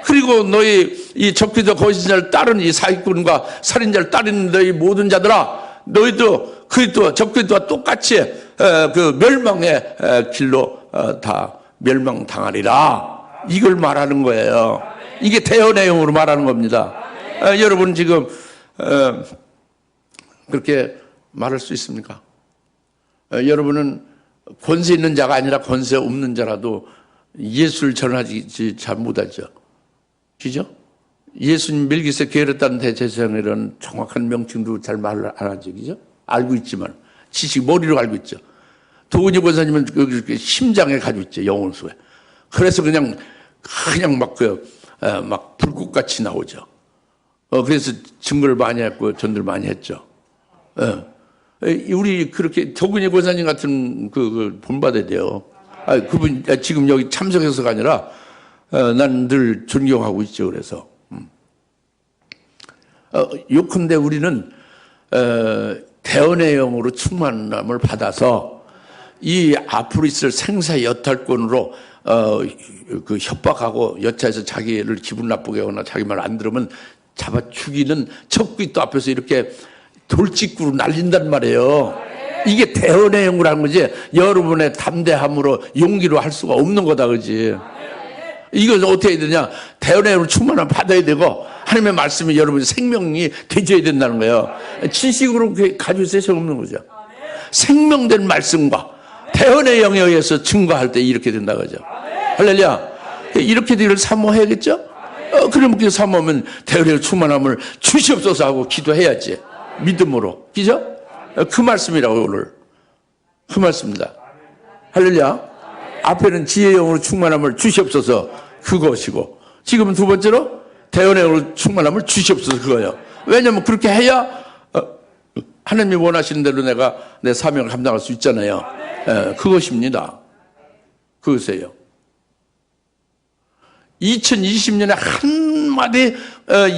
그리고 너희 이 적그리스도 거짓자를 따르는 이 사기꾼과 살인자를 따르는 너희 모든 자들아, 너희도 그리스도 적그리스도와 똑같이 그 멸망의 길로 다 멸망당하리라. 이걸 말하는 거예요. 이게 대언의 영으로 말하는 겁니다. 여러분 지금 그렇게 말할 수 있습니까? 여러분은 권세 있는 자가 아니라 권세 없는 자라도 예수를 전하지 잘 못하죠. 그죠? 예수님 멜기세덱 게으르다는 대제사장이라는 정확한 명칭도 잘 말을 안 하죠. 그죠? 알고 있지만 지식 머리로 알고 있죠. 도은이 권사님은 그렇게 심장에 가지고 있죠. 영혼 속에. 그래서 그냥 막 불꽃같이 나오죠. 그래서 증거를 많이 했고 전도를 많이 했죠. 우리 그렇게 덕은이 권사님 같은 그 본받아야 돼요. 그분 지금 여기 참석해서가 아니라 난 늘 존경하고 있죠. 그래서 요컨대 우리는 대언의 영으로 충만함을 받아서 이 앞으로 있을 생사 여탈권으로 그 협박하고 여차해서 자기를 기분 나쁘게 하거나 자기 말 안 들으면 잡아 죽이는 적그리스도 앞에서 이렇게 돌직구로 날린단 말이에요. 이게 대언의 영이라는 거지. 여러분의 담대함으로 용기로 할 수가 없는 거다, 그지? 이건 어떻게 해야 되냐? 대언의 영으로 충만함을 받아야 되고 하나님의 말씀이 여러분의 생명이 되져야 된다는 거예요. 지식으로 가지고 있을 수 없는 거죠. 생명된 말씀과 대언의 영에 의해서 증거할 때 이렇게 된다 그죠. 할렐루야. 이렇게 되기를 사모해야겠죠? 그러면 그 사모하면 대언의 충만함을 주시옵소서 하고 기도해야지. 믿음으로. 그죠? 그 말씀이라고 오늘. 그 말씀입니다. 할렐루야. 앞에는 지혜의 영으로 충만함을 주시옵소서 그것이고 지금은 두 번째로 대언의 영으로 충만함을 주시옵소서 그거예요. 왜냐하면 그렇게 해야 하나님이 원하시는 대로 내가 내 사명을 감당할 수 있잖아요. 그것입니다. 그것이에요. 2020년에 한마디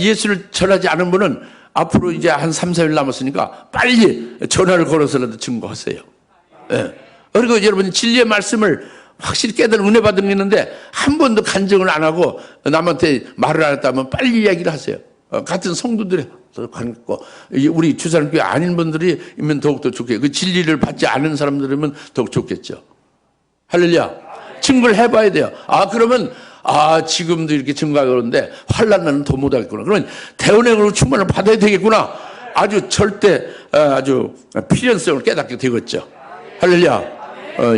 예수를 전하지 않은 분은 앞으로 이제 한 3, 4일 남았으니까 빨리 전화를 걸어서라도 증거하세요. 그리고 여러분 진리의 말씀을 확실히 깨달은 은혜 받은 게 있는데 한 번도 간증을 안 하고 남한테 말을 안 했다면 빨리 이야기를 하세요. 같은 성도들이 관계 우리 주사님교회 아닌 분들이면 더욱더 좋겠고 그 진리를 받지 않은 사람들이면 더욱 좋겠죠. 할렐루야. 증거를 해봐야 돼요. 그러면 지금도 이렇게 증거하고 그러는데 환난은 더 못하겠구나. 그러면 대언의 영으로 충만을 받아야 되겠구나. 아주 절대 아주 필연성을 깨닫게 되겠죠. 할렐루야.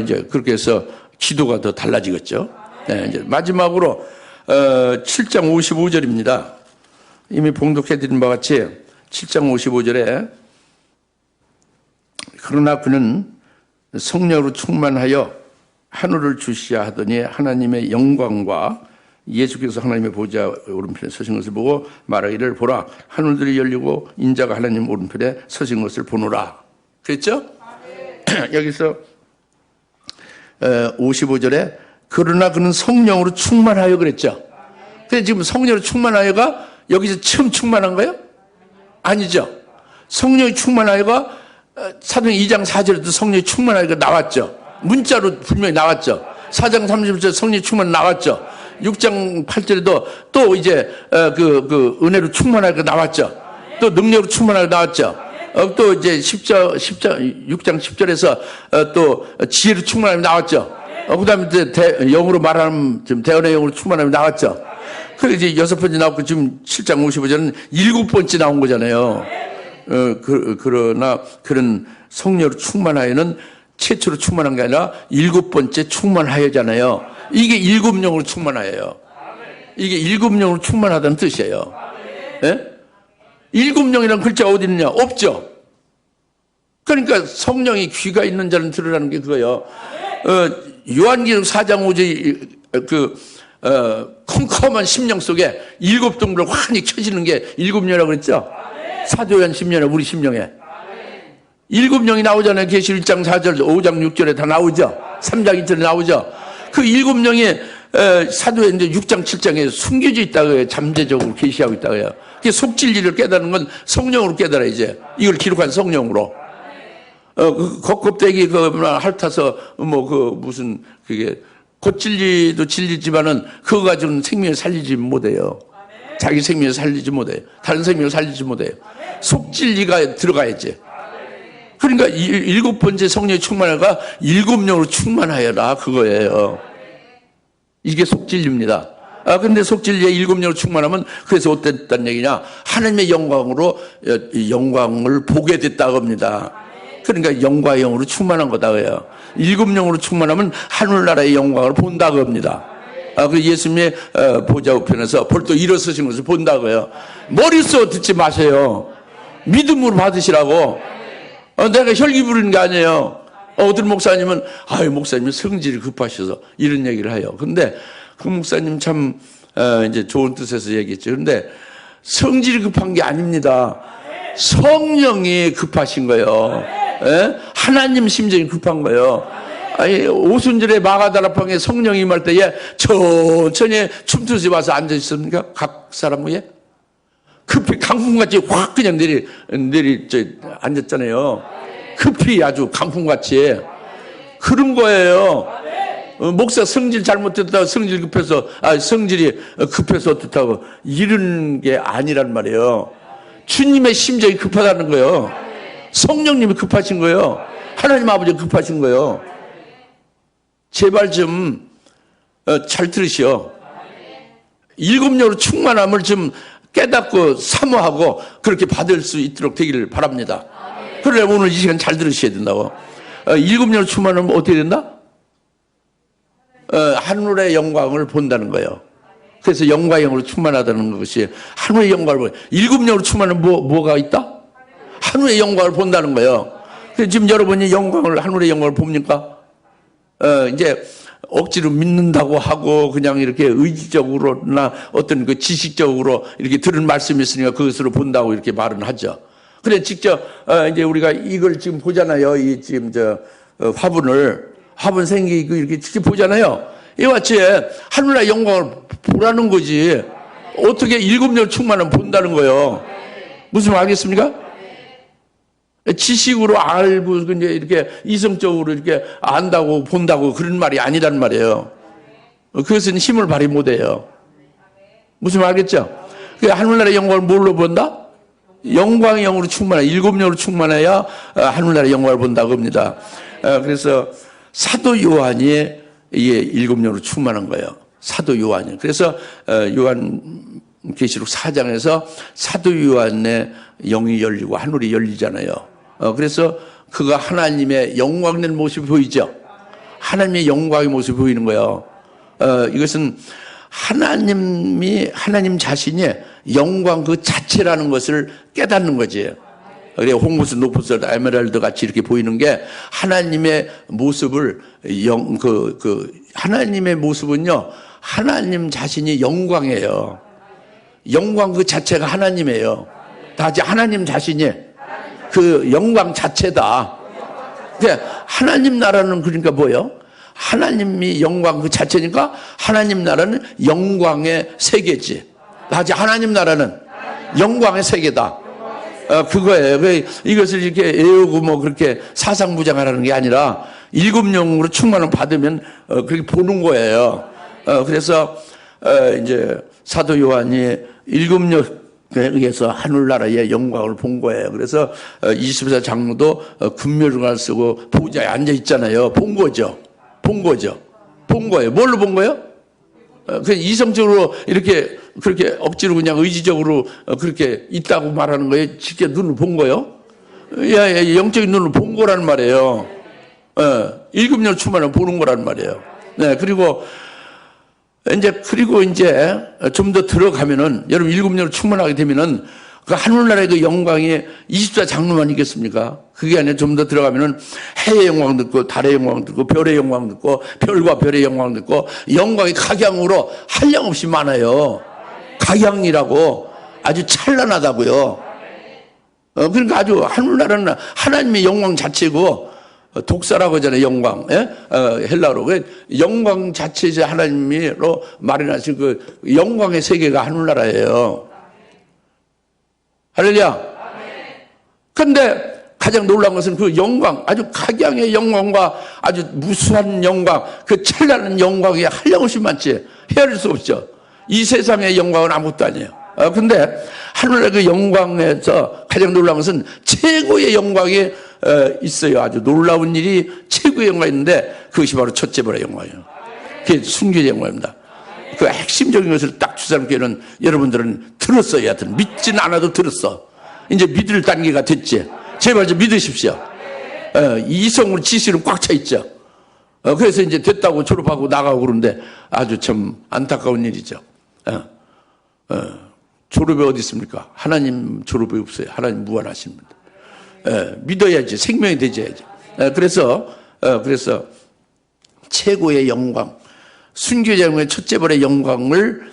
이제 그렇게 해서 기도가 더 달라지겠죠. 네, 이제 마지막으로 7장 55절입니다. 이미 봉독해드린 바와 같이 7장 55절에 그러나 그는 성령으로 충만하여 하늘을 주시야 하더니 하나님의 영광과 예수께서 하나님의 보좌 오른편에 서신 것을 보고 말하기를 보라 하늘들이 열리고 인자가 하나님 오른편에 서신 것을 보노라. 그랬죠? 여기서 55절에 그러나 그는 성령으로 충만하여 그랬죠. 근데 지금 성령으로 충만하여가 여기서 처음 충만한 거예요? 아니죠. 성령이 충만하여가 사도행 2장 4절에도 성령이 충만하여가 나왔죠. 문자로 분명히 나왔죠. 4장 30절 성령이 충만 나왔죠. 6장 8절에도 또 이제 그 은혜로 충만하여가 나왔죠. 또 능력으로 충만하여가 나왔죠. 또 이제 6장 10절에서 또 지혜로 충만함이 나왔죠. 그 다음에 영으로 말하는 지금 대언의 영으로 충만함이 나왔죠. 그리고 이제 6번째 나왔고 지금 7장 55절은 7번째 나온 거잖아요. 그러나 그런 성령으로 충만하여는 최초로 충만한 게 아니라 7번째 충만하여잖아요. 이게 7영으로 충만하여요. 이게 7영으로 충만하다는 뜻이에요. 예? 7영이라는 글자가 어디 있느냐? 없죠. 그러니까 성령이 귀가 있는 자는 들으라는 게 그거예요. 요한기록 4장 5절 컴컴한 심령 속에 7등불을 환히 켜지는 게 7영이라고 그랬죠. 사도요한 10년에 우리 심령에 7영이 나오잖아요. 계시록 1장 4절 5장 6절에 다 나오죠. 3장 2절에 나오죠. 그 7영이 사도행 6장 7장에 숨겨져 있다고 해요. 잠재적으로 계시하고 있다고 해요. 그게 속진리를 깨달는 건 성령으로 깨달아야지. 이걸 기록한 성령으로. 겉껍데기 핥아서 무슨 그게 겉진리도 진리지만은 그거 가지고는 생명을 살리지 못해요. 자기 생명을 살리지 못해요. 다른 생명을 살리지 못해요. 속진리가 들어가야지. 그러니까 7번째 성령의 충만하가 7영으로 충만하여라 그거예요. 이게 속진리입니다. 근데 속진리에 7영으로 충만하면 그래서 어땠단 얘기냐? 하나님의 영광으로 영광을 보게 됐다고 합니다. 그러니까 영광의 영으로 충만한 거다 그래요. 7영으로 충만하면 하늘나라의 영광을 본다고 합니다. 그 예수님의 보좌 우편에서 벌떡 일어서신 것을 본다고 해요. 머릿속 듣지 마세요. 믿음으로 받으시라고. 내가 혈기 부리는 게 아니에요. 어떤 목사님은 목사님이 성질이 급하셔서 이런 얘기를 해요. 근데 그 목사님 참 이제 좋은 뜻에서 얘기했죠. 그런데 성질이 급한 게 아닙니다. 성령이 급하신 거예요. 예? 하나님 심정이 급한 거예요. 아니, 오순절에 마가다락방에 성령이 임할 때에 천천히 춤추지 와서 앉아 있습니까? 각 사람 위에 급히 강풍같이 확 그냥 앉았잖아요. 급히 아주 강풍같이 그런 거예요. 목사 성질 잘못했다고 성질이 급해서 어떻다고 이런 게 아니란 말이에요. 주님의 심정이 급하다는 거예요. 성령님이 급하신 거예요. 하나님 아버지가 급하신 거예요. 제발 좀 잘 들으시오. 일곱녀로 충만함을 좀 깨닫고 사모하고 그렇게 받을 수 있도록 되기를 바랍니다. 그래 오늘 이 시간 잘 들으셔야 된다고. 일곱녀로 충만하면 어떻게 된다? 하늘의 영광을 본다는 거예요. 그래서 영광으로 충만하다는 것이 하늘의 영광을 보여. 일곱녀로 충만하면 뭐가 있다? 하늘의 영광을 본다는 거예요. 그래서 지금 여러분이 하늘의 영광을 봅니까? 이제 억지로 믿는다고 하고 그냥 이렇게 의지적으로나 어떤 그 지식적으로 이렇게 들은 말씀이 있으니까 그것으로 본다고 이렇게 말은 하죠. 그래 직접 이제 우리가 이걸 지금 보잖아요. 이 지금 화분 생기고 이렇게 직접 보잖아요. 이와 같이 하늘의 영광을 보라는 거지. 어떻게 일곱녀 충만은 본다는 거예요. 무슨 말 알겠습니까? 지식으로 알고 이제 이렇게 이성적으로 이렇게 안다고 본다고 그런 말이 아니란 말이에요. 그것은 힘을 발휘 못해요. 무슨 말 알겠죠? 하늘나라의 영광을 뭘로 본다? 영광의 영으로 충만해. 일곱녀로 충만해야 하늘나라의 영광을 본다고 합니다. 그래서 사도 요한이 일곱녀로 충만한 거예요. 사도 요한이. 그래서 요한계시록 4장에서 사도 요한의 영이 열리고 하늘이 열리잖아요. 그래서 그가 하나님의 영광된 모습이 보이죠. 하나님의 영광의 모습이 보이는 거예요. 이것은 하나님 자신이 영광 그 자체라는 것을 깨닫는 거지. 그래 홍무스, 노프스, 에메랄드 같이 이렇게 보이는 게 하나님의 모습을 하나님의 모습은요. 하나님 자신이 영광이에요. 영광 그 자체가 하나님이에요. 다시 하나님 자신이 그 영광 자체다. 하나님 나라는 그러니까 뭐예요? 하나님이 영광 그 자체니까 하나님 나라는 영광의 세계지. 다시 하나님 나라는 영광의 세계다. 그거예요. 이것을 이렇게 애우고 뭐 그렇게 사상무장하라는 게 아니라 일곱 영으로 충만을 받으면 그렇게 보는 거예요. 그래서 이제 사도 요한이 일곱 영에 의해서 하늘나라의 영광을 본 거예요. 그래서 24장로도 군면을 쓰고 보좌에 앉아 있잖아요. 본 거죠. 본 거예요. 뭘로 본 거예요? 그 이성적으로 이렇게 그렇게 억지로 그냥 의지적으로 그렇게 있다고 말하는 거예요. 직접 눈을 본 거예요. 영적인 눈을 본 거란 말이에요. 일곱 년 충만을 보는 거란 말이에요. 네, 그리고 이제 좀 더 들어가면은 여러분 일곱 년을 충만하게 되면은 그 하늘나라의 그 영광이 24장로만 있겠습니까? 그게 아니라 좀 더 들어가면은 해의 영광도 있고 달의 영광도 있고 별의 영광도 있고 별과 별의 영광도 있고 영광이 각양으로 한량없이 많아요. 각양이라고 아주 찬란하다고요. 그러니까 아주 하늘나라는 하나님의 영광 자체고 독사라고 하잖아요. 영광. 헬라어로. 영광 자체죠. 하나님으로 마련하신 그 영광의 세계가 하늘나라예요. 할렐루야. 그런데 가장 놀라운 것은 그 영광, 아주 각양의 영광과 아주 무수한 영광, 그 찬란한 영광이 한량없이 많지. 헤아릴 수 없죠. 이 세상의 영광은 아무것도 아니에요. 근데 하늘의 그 영광에서 가장 놀라운 것은 최고의 영광이 있어요. 아주 놀라운 일이 최고의 영광이 있는데 그것이 바로 첫째 벌의 영광이에요. 그게 순교의 영광입니다. 그 핵심적인 것을 딱 주사님께는 여러분들은 들었어요. 하여튼 믿지는 않아도 들었어. 이제 믿을 단계가 됐지. 제발 좀 믿으십시오. 이성으로 지식으로 꽉 차 있죠. 그래서 이제 됐다고 졸업하고 나가고 그러는데 아주 참 안타까운 일이죠. 졸업이 어디 있습니까? 하나님 졸업이 없어요. 하나님 무한하십니다. 믿어야지. 생명이 되져야지. 그래서 최고의 영광, 순교자의 첫째 벌의 영광을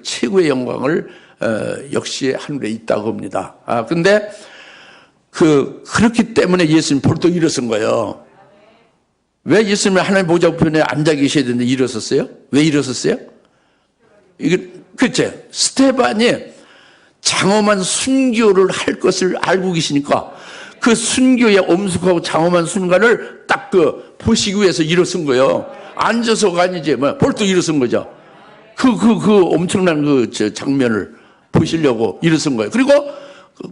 최고의 영광을 역시 하늘에 있다고 합니다. 근데 그렇기 때문에 예수님 벌떡 일어선 거예요. 왜 예수님이 하나님 보좌 우편에 앉아 계셔야 되는데 일어섰어요? 왜 일어섰어요? 이게, 그렇죠. 스데반이 장엄한 순교를 할 것을 알고 계시니까 그 순교에 엄숙하고 장엄한 순간을 딱 보시기 위해서 일어선 거예요. 앉아서가 아니지, 벌떡 일어선 거죠. 그 엄청난 장면을 보시려고 일어선 거예요. 그리고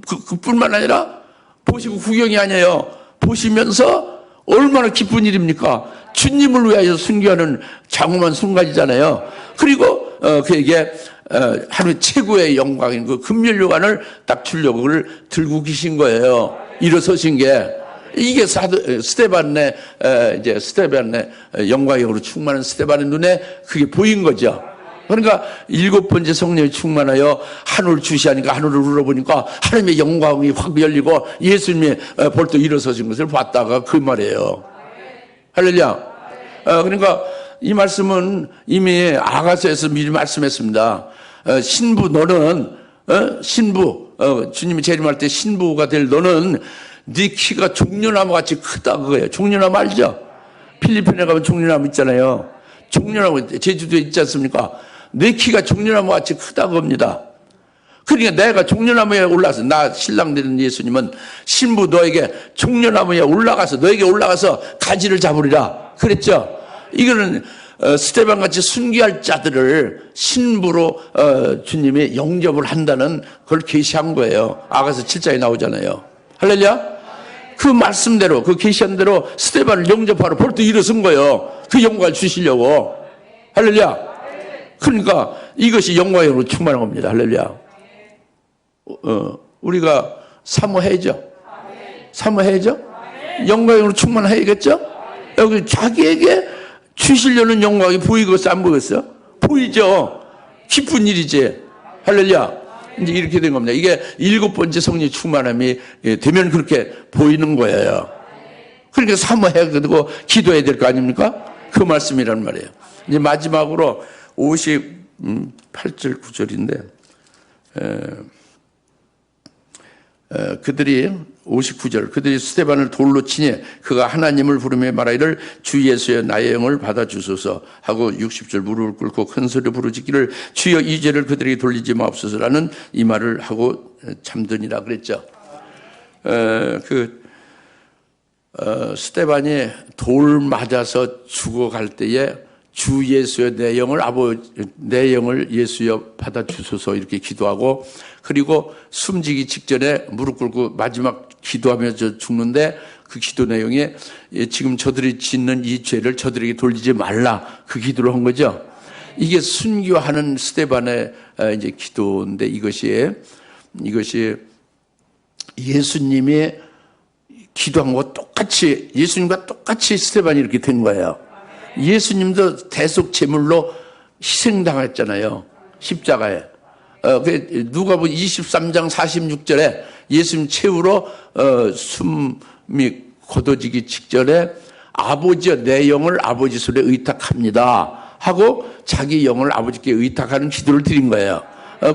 그뿐만 아니라 보시고 구경이 아니에요. 보시면서 얼마나 기쁜 일입니까? 주님을 위하여 순교하는 장엄한 순간이잖아요. 그리고 그에게 하루 최고의 영광인 그 금면류관을 딱 주려고 그걸 들고 계신 거예요. 일어서신 게. 이게 스데반의 영광으로 충만한 스데반의 눈에 그게 보인 거죠. 그러니까 7번째 성령이 충만하여 하늘을 주시하니까 하늘을 울어보니까 하나님의 영광이 확 열리고 예수님이 벌떡 일어서신 것을 봤다가 그 말이에요. 할렐루야. 그러니까 이 말씀은 이미 아가서에서 미리 말씀했습니다. 신부 너는 주님이 재림할 때 신부가 될 너는 네 키가 종려나무 같이 크다 그거예요. 종려나무 알죠? 필리핀에 가면 종려나무 있잖아요. 종려나무 제주도에 있지 않습니까? 내 키가 종려나무 같이 크다고 합니다. 그러니까 내가 종려나무에 올라가서 나 신랑 되는 예수님은 신부 너에게 종려나무에 너에게 올라가서 가지를 잡으리라 그랬죠. 이거는 스데반같이 순교할 자들을 신부로 주님이 영접을 한다는 걸 계시한 거예요. 아가서 7장에 나오잖아요. 할렐루야. 그 말씀대로 그 계시한 대로 스데반을 영접하러 벌떡 일어선 거예요. 그 영광을 주시려고. 할렐루야. 그러니까 이것이 영광으로 충만한 겁니다. 할렐루야. 우리가 사모해야죠. 사모해야죠. 영광으로 충만해야겠죠. 여기 자기에게 주시려는 영광이 보이겠어 안 보이겠어? 보이죠. 기쁜 일이지. 할렐루야. 이제 이렇게 된 겁니다. 이게 7번째 성령 충만함이 되면 그렇게 보이는 거예요. 그러니까 사모해야 되고 기도해야 될 거 아닙니까? 그 말씀이란 말이에요. 이제 마지막으로 58절 9절인데 그들이 59절 그들이 스데반을 돌로 치니 그가 하나님을 부르며 말하기를 주 예수여 나의 영을 받아주소서 하고 60절 무릎을 꿇고 큰 소리로 부르짖기를 주여 이 죄를 그들에게 돌리지 마옵소서라는 이 말을 하고 잠드니라 그랬죠. 스데반이 돌 맞아서 죽어갈 때에 주 예수여 내 영을 예수여 받아주소서 이렇게 기도하고 그리고 숨지기 직전에 무릎 꿇고 마지막 기도하면서 죽는데 그 기도 내용에 지금 저들이 짓는 이 죄를 저들에게 돌리지 말라 그 기도를 한 거죠. 이게 순교하는 스데반의 이제 기도인데 이것이 예수님이 기도한 것과 똑같이 예수님과 똑같이 스데반이 이렇게 된 거예요. 예수님도 대속 제물로 희생당했잖아요. 십자가에. 누가복음 23장 46절에 예수님 최후로 숨이 거둬지기 직전에 아버지여 내 영을 아버지 손에 의탁합니다 하고 자기 영을 아버지께 의탁하는 기도를 드린 거예요.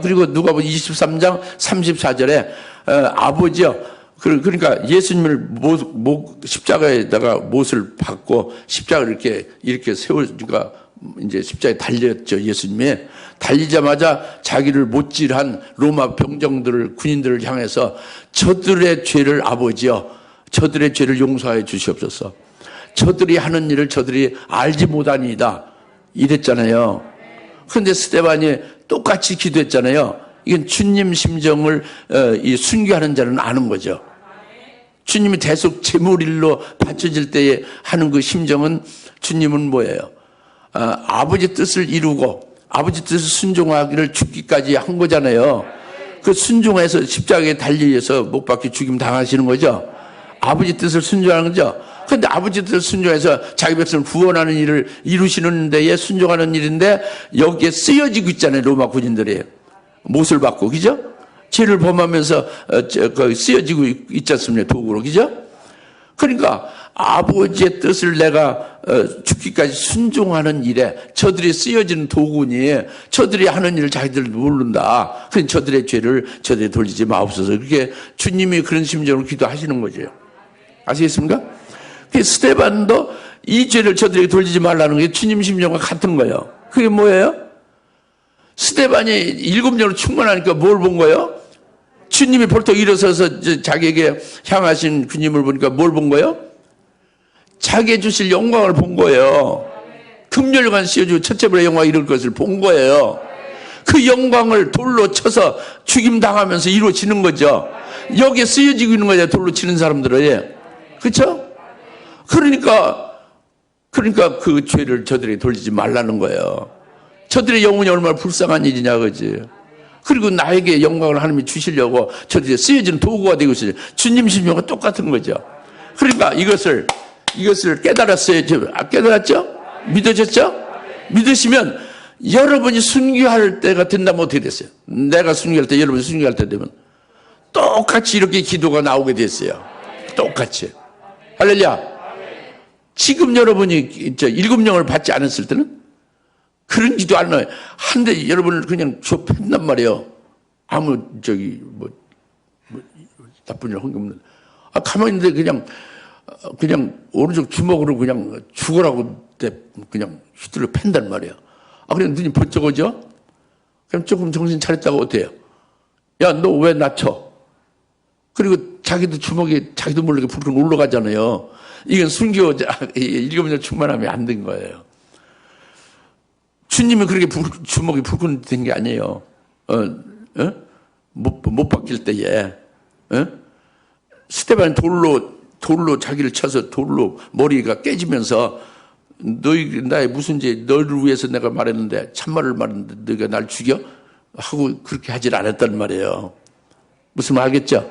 그리고 누가복음 23장 34절에 아버지여 그러니까 예수님을 십자가에다가 못을 박고 십자가를 이렇게 세우니까 이제 십자가에 달렸죠. 예수님이 달리자마자 자기를 못질한 로마 병정들을 군인들을 향해서 저들의 죄를 아버지여 저들의 죄를 용서하여 주시옵소서. 저들이 하는 일을 저들이 알지 못하니이다 이랬잖아요. 그런데 스데반이 똑같이 기도했잖아요. 이건 주님 심정을 이 순교하는 자는 아는 거죠. 주님이 대속 제물일로 바쳐질 때에 하는 그 심정은 주님은 뭐예요? 아버지 뜻을 이루고 아버지 뜻을 순종하기를 죽기까지 한 거잖아요. 그 순종해서 십자가에 달려서 못 박혀 죽임 당하시는 거죠. 아버지 뜻을 순종하는 거죠. 그런데 아버지 뜻을 순종해서 자기 백성을 구원하는 일을 이루시는 데에 순종하는 일인데 여기에 쓰여지고 있잖아요. 로마 군인들이 못을 받고 그죠? 죄를 범하면서 쓰여지고 있지 않습니까? 도구로 그죠? 그러니까 아버지의 뜻을 내가 죽기까지 순종하는 일에 저들이 쓰여지는 도구니 저들이 하는 일을 자기들 모른다. 그러니 저들의 죄를 저들이 돌리지 마옵소서. 그렇게 주님이 그런 심정으로 기도하시는 거죠. 아시겠습니까? 스데반도 이 죄를 저들에게 돌리지 말라는 게 주님 심정과 같은 거예요. 그게 뭐예요? 스데반이 7년으로 충만하니까 뭘 본 거예요? 주님이 벌떡 일어서서 자기에게 향하신 주님을 보니까 뭘 본 거예요? 자기의 주실 영광을 본 거예요. 금멸관 씌워주고 첫째벌의 영광 이룰 것을 본 거예요. 그 영광을 돌로 쳐서 죽임당하면서 이루어지는 거죠. 여기에 쓰여지고 있는 거죠. 돌로 치는 사람들은. 그렇죠? 그러니까 그 죄를 저들에게 돌리지 말라는 거예요. 저들의 영혼이 얼마나 불쌍한 일이냐 그지. 그리고 나에게 영광을 하나님이 주시려고 저들이 쓰여지는 도구가 되고 있어요. 주님 심령과 똑같은 거죠. 그러니까 이것을 깨달았어요. 깨달았죠? 믿어졌죠? 믿으시면 여러분이 순교할 때가 된다면 어떻게 됐어요? 내가 순교할 때, 여러분이 순교할 때 되면 똑같이 이렇게 기도가 나오게 됐어요. 똑같이. 할렐루야. 지금 여러분이 7영을 받지 않았을 때는 그런 기도 안 나와요. 한데 여러분을 그냥 좁힌단 말이에요. 아무 나쁜 일 한 게 없는. 가만히 있는데 그냥 오른쪽 주먹으로 그냥 죽으라고 그냥 휘둘러 팬단 말이에요. 그냥 눈이 번쩍 오죠? 그럼 조금 정신 차렸다가 어때요? 야, 너 왜 낮춰? 그리고 자기도 주먹이 자기도 모르게 불끈 올라가잖아요. 이건 순교 7년 충만함이 안 된 거예요. 주님이 그렇게 주먹이 불끈 된 게 아니에요. 못 바뀔 때에. 스데반이 돌로 자기를 쳐서 돌로 머리가 깨지면서 나의 무슨 죄, 너를 위해서 내가 말했는데 참말을 말했는데 너가 날 죽여? 하고 그렇게 하질 않았단 말이에요. 무슨 말 알겠죠?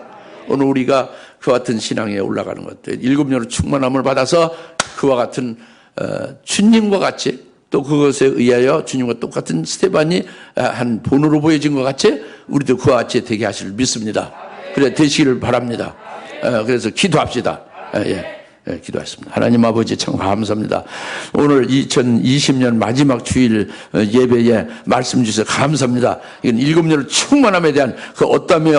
오늘 우리가 그와 같은 신앙에 올라가는 것 같아요. 7년으로 충만함을 받아서 그와 같은 주님과 같이 또 그것에 의하여 주님과 똑같은 스데반이 한 본으로 보여진 것 같이 우리도 그와 같이 되게 하시길 믿습니다. 그래 되시기를 바랍니다. 그래서 기도합시다. 기도했습니다. 하나님 아버지 참 감사합니다. 오늘 2020년 마지막 주일 예배에 말씀 주셔서 감사합니다. 이건 7년을 충만함에 대한 그 어떠함이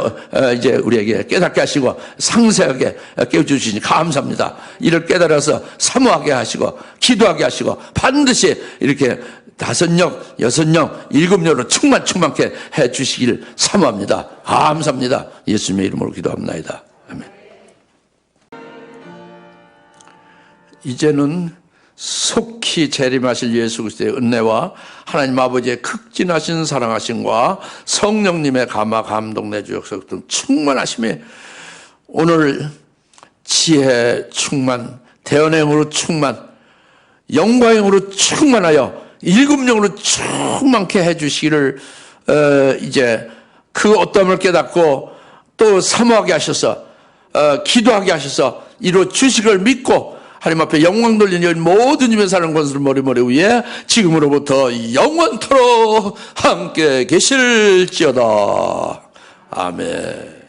이제 우리에게 깨닫게 하시고 상세하게 깨워주시니 감사합니다. 이를 깨달아서 사모하게 하시고 기도하게 하시고 반드시 이렇게 5영, 6영, 7영으로 충만케 해 주시기를 사모합니다. 감사합니다. 예수님의 이름으로 기도합니다. 아멘. 이제는 속히 재림하실 예수 그리스도의 은혜와 하나님 아버지의 극진하신 사랑하심과 성령님의 감화 감동 내주 역사 등 충만하심에 오늘 지혜 충만, 대언행으로 충만, 영광으로 충만하여 7영으로 충만케 해주시기를 이제 그 어떠함을 깨닫고 또 사모하게 하셔서 기도하게 하셔서 이루 주시기를 믿고 하나님 앞에 영광 돌리는 모든 힘에 사는 권수를 머리머리 위에 지금으로부터 영원토록 함께 계실지어다. 아멘.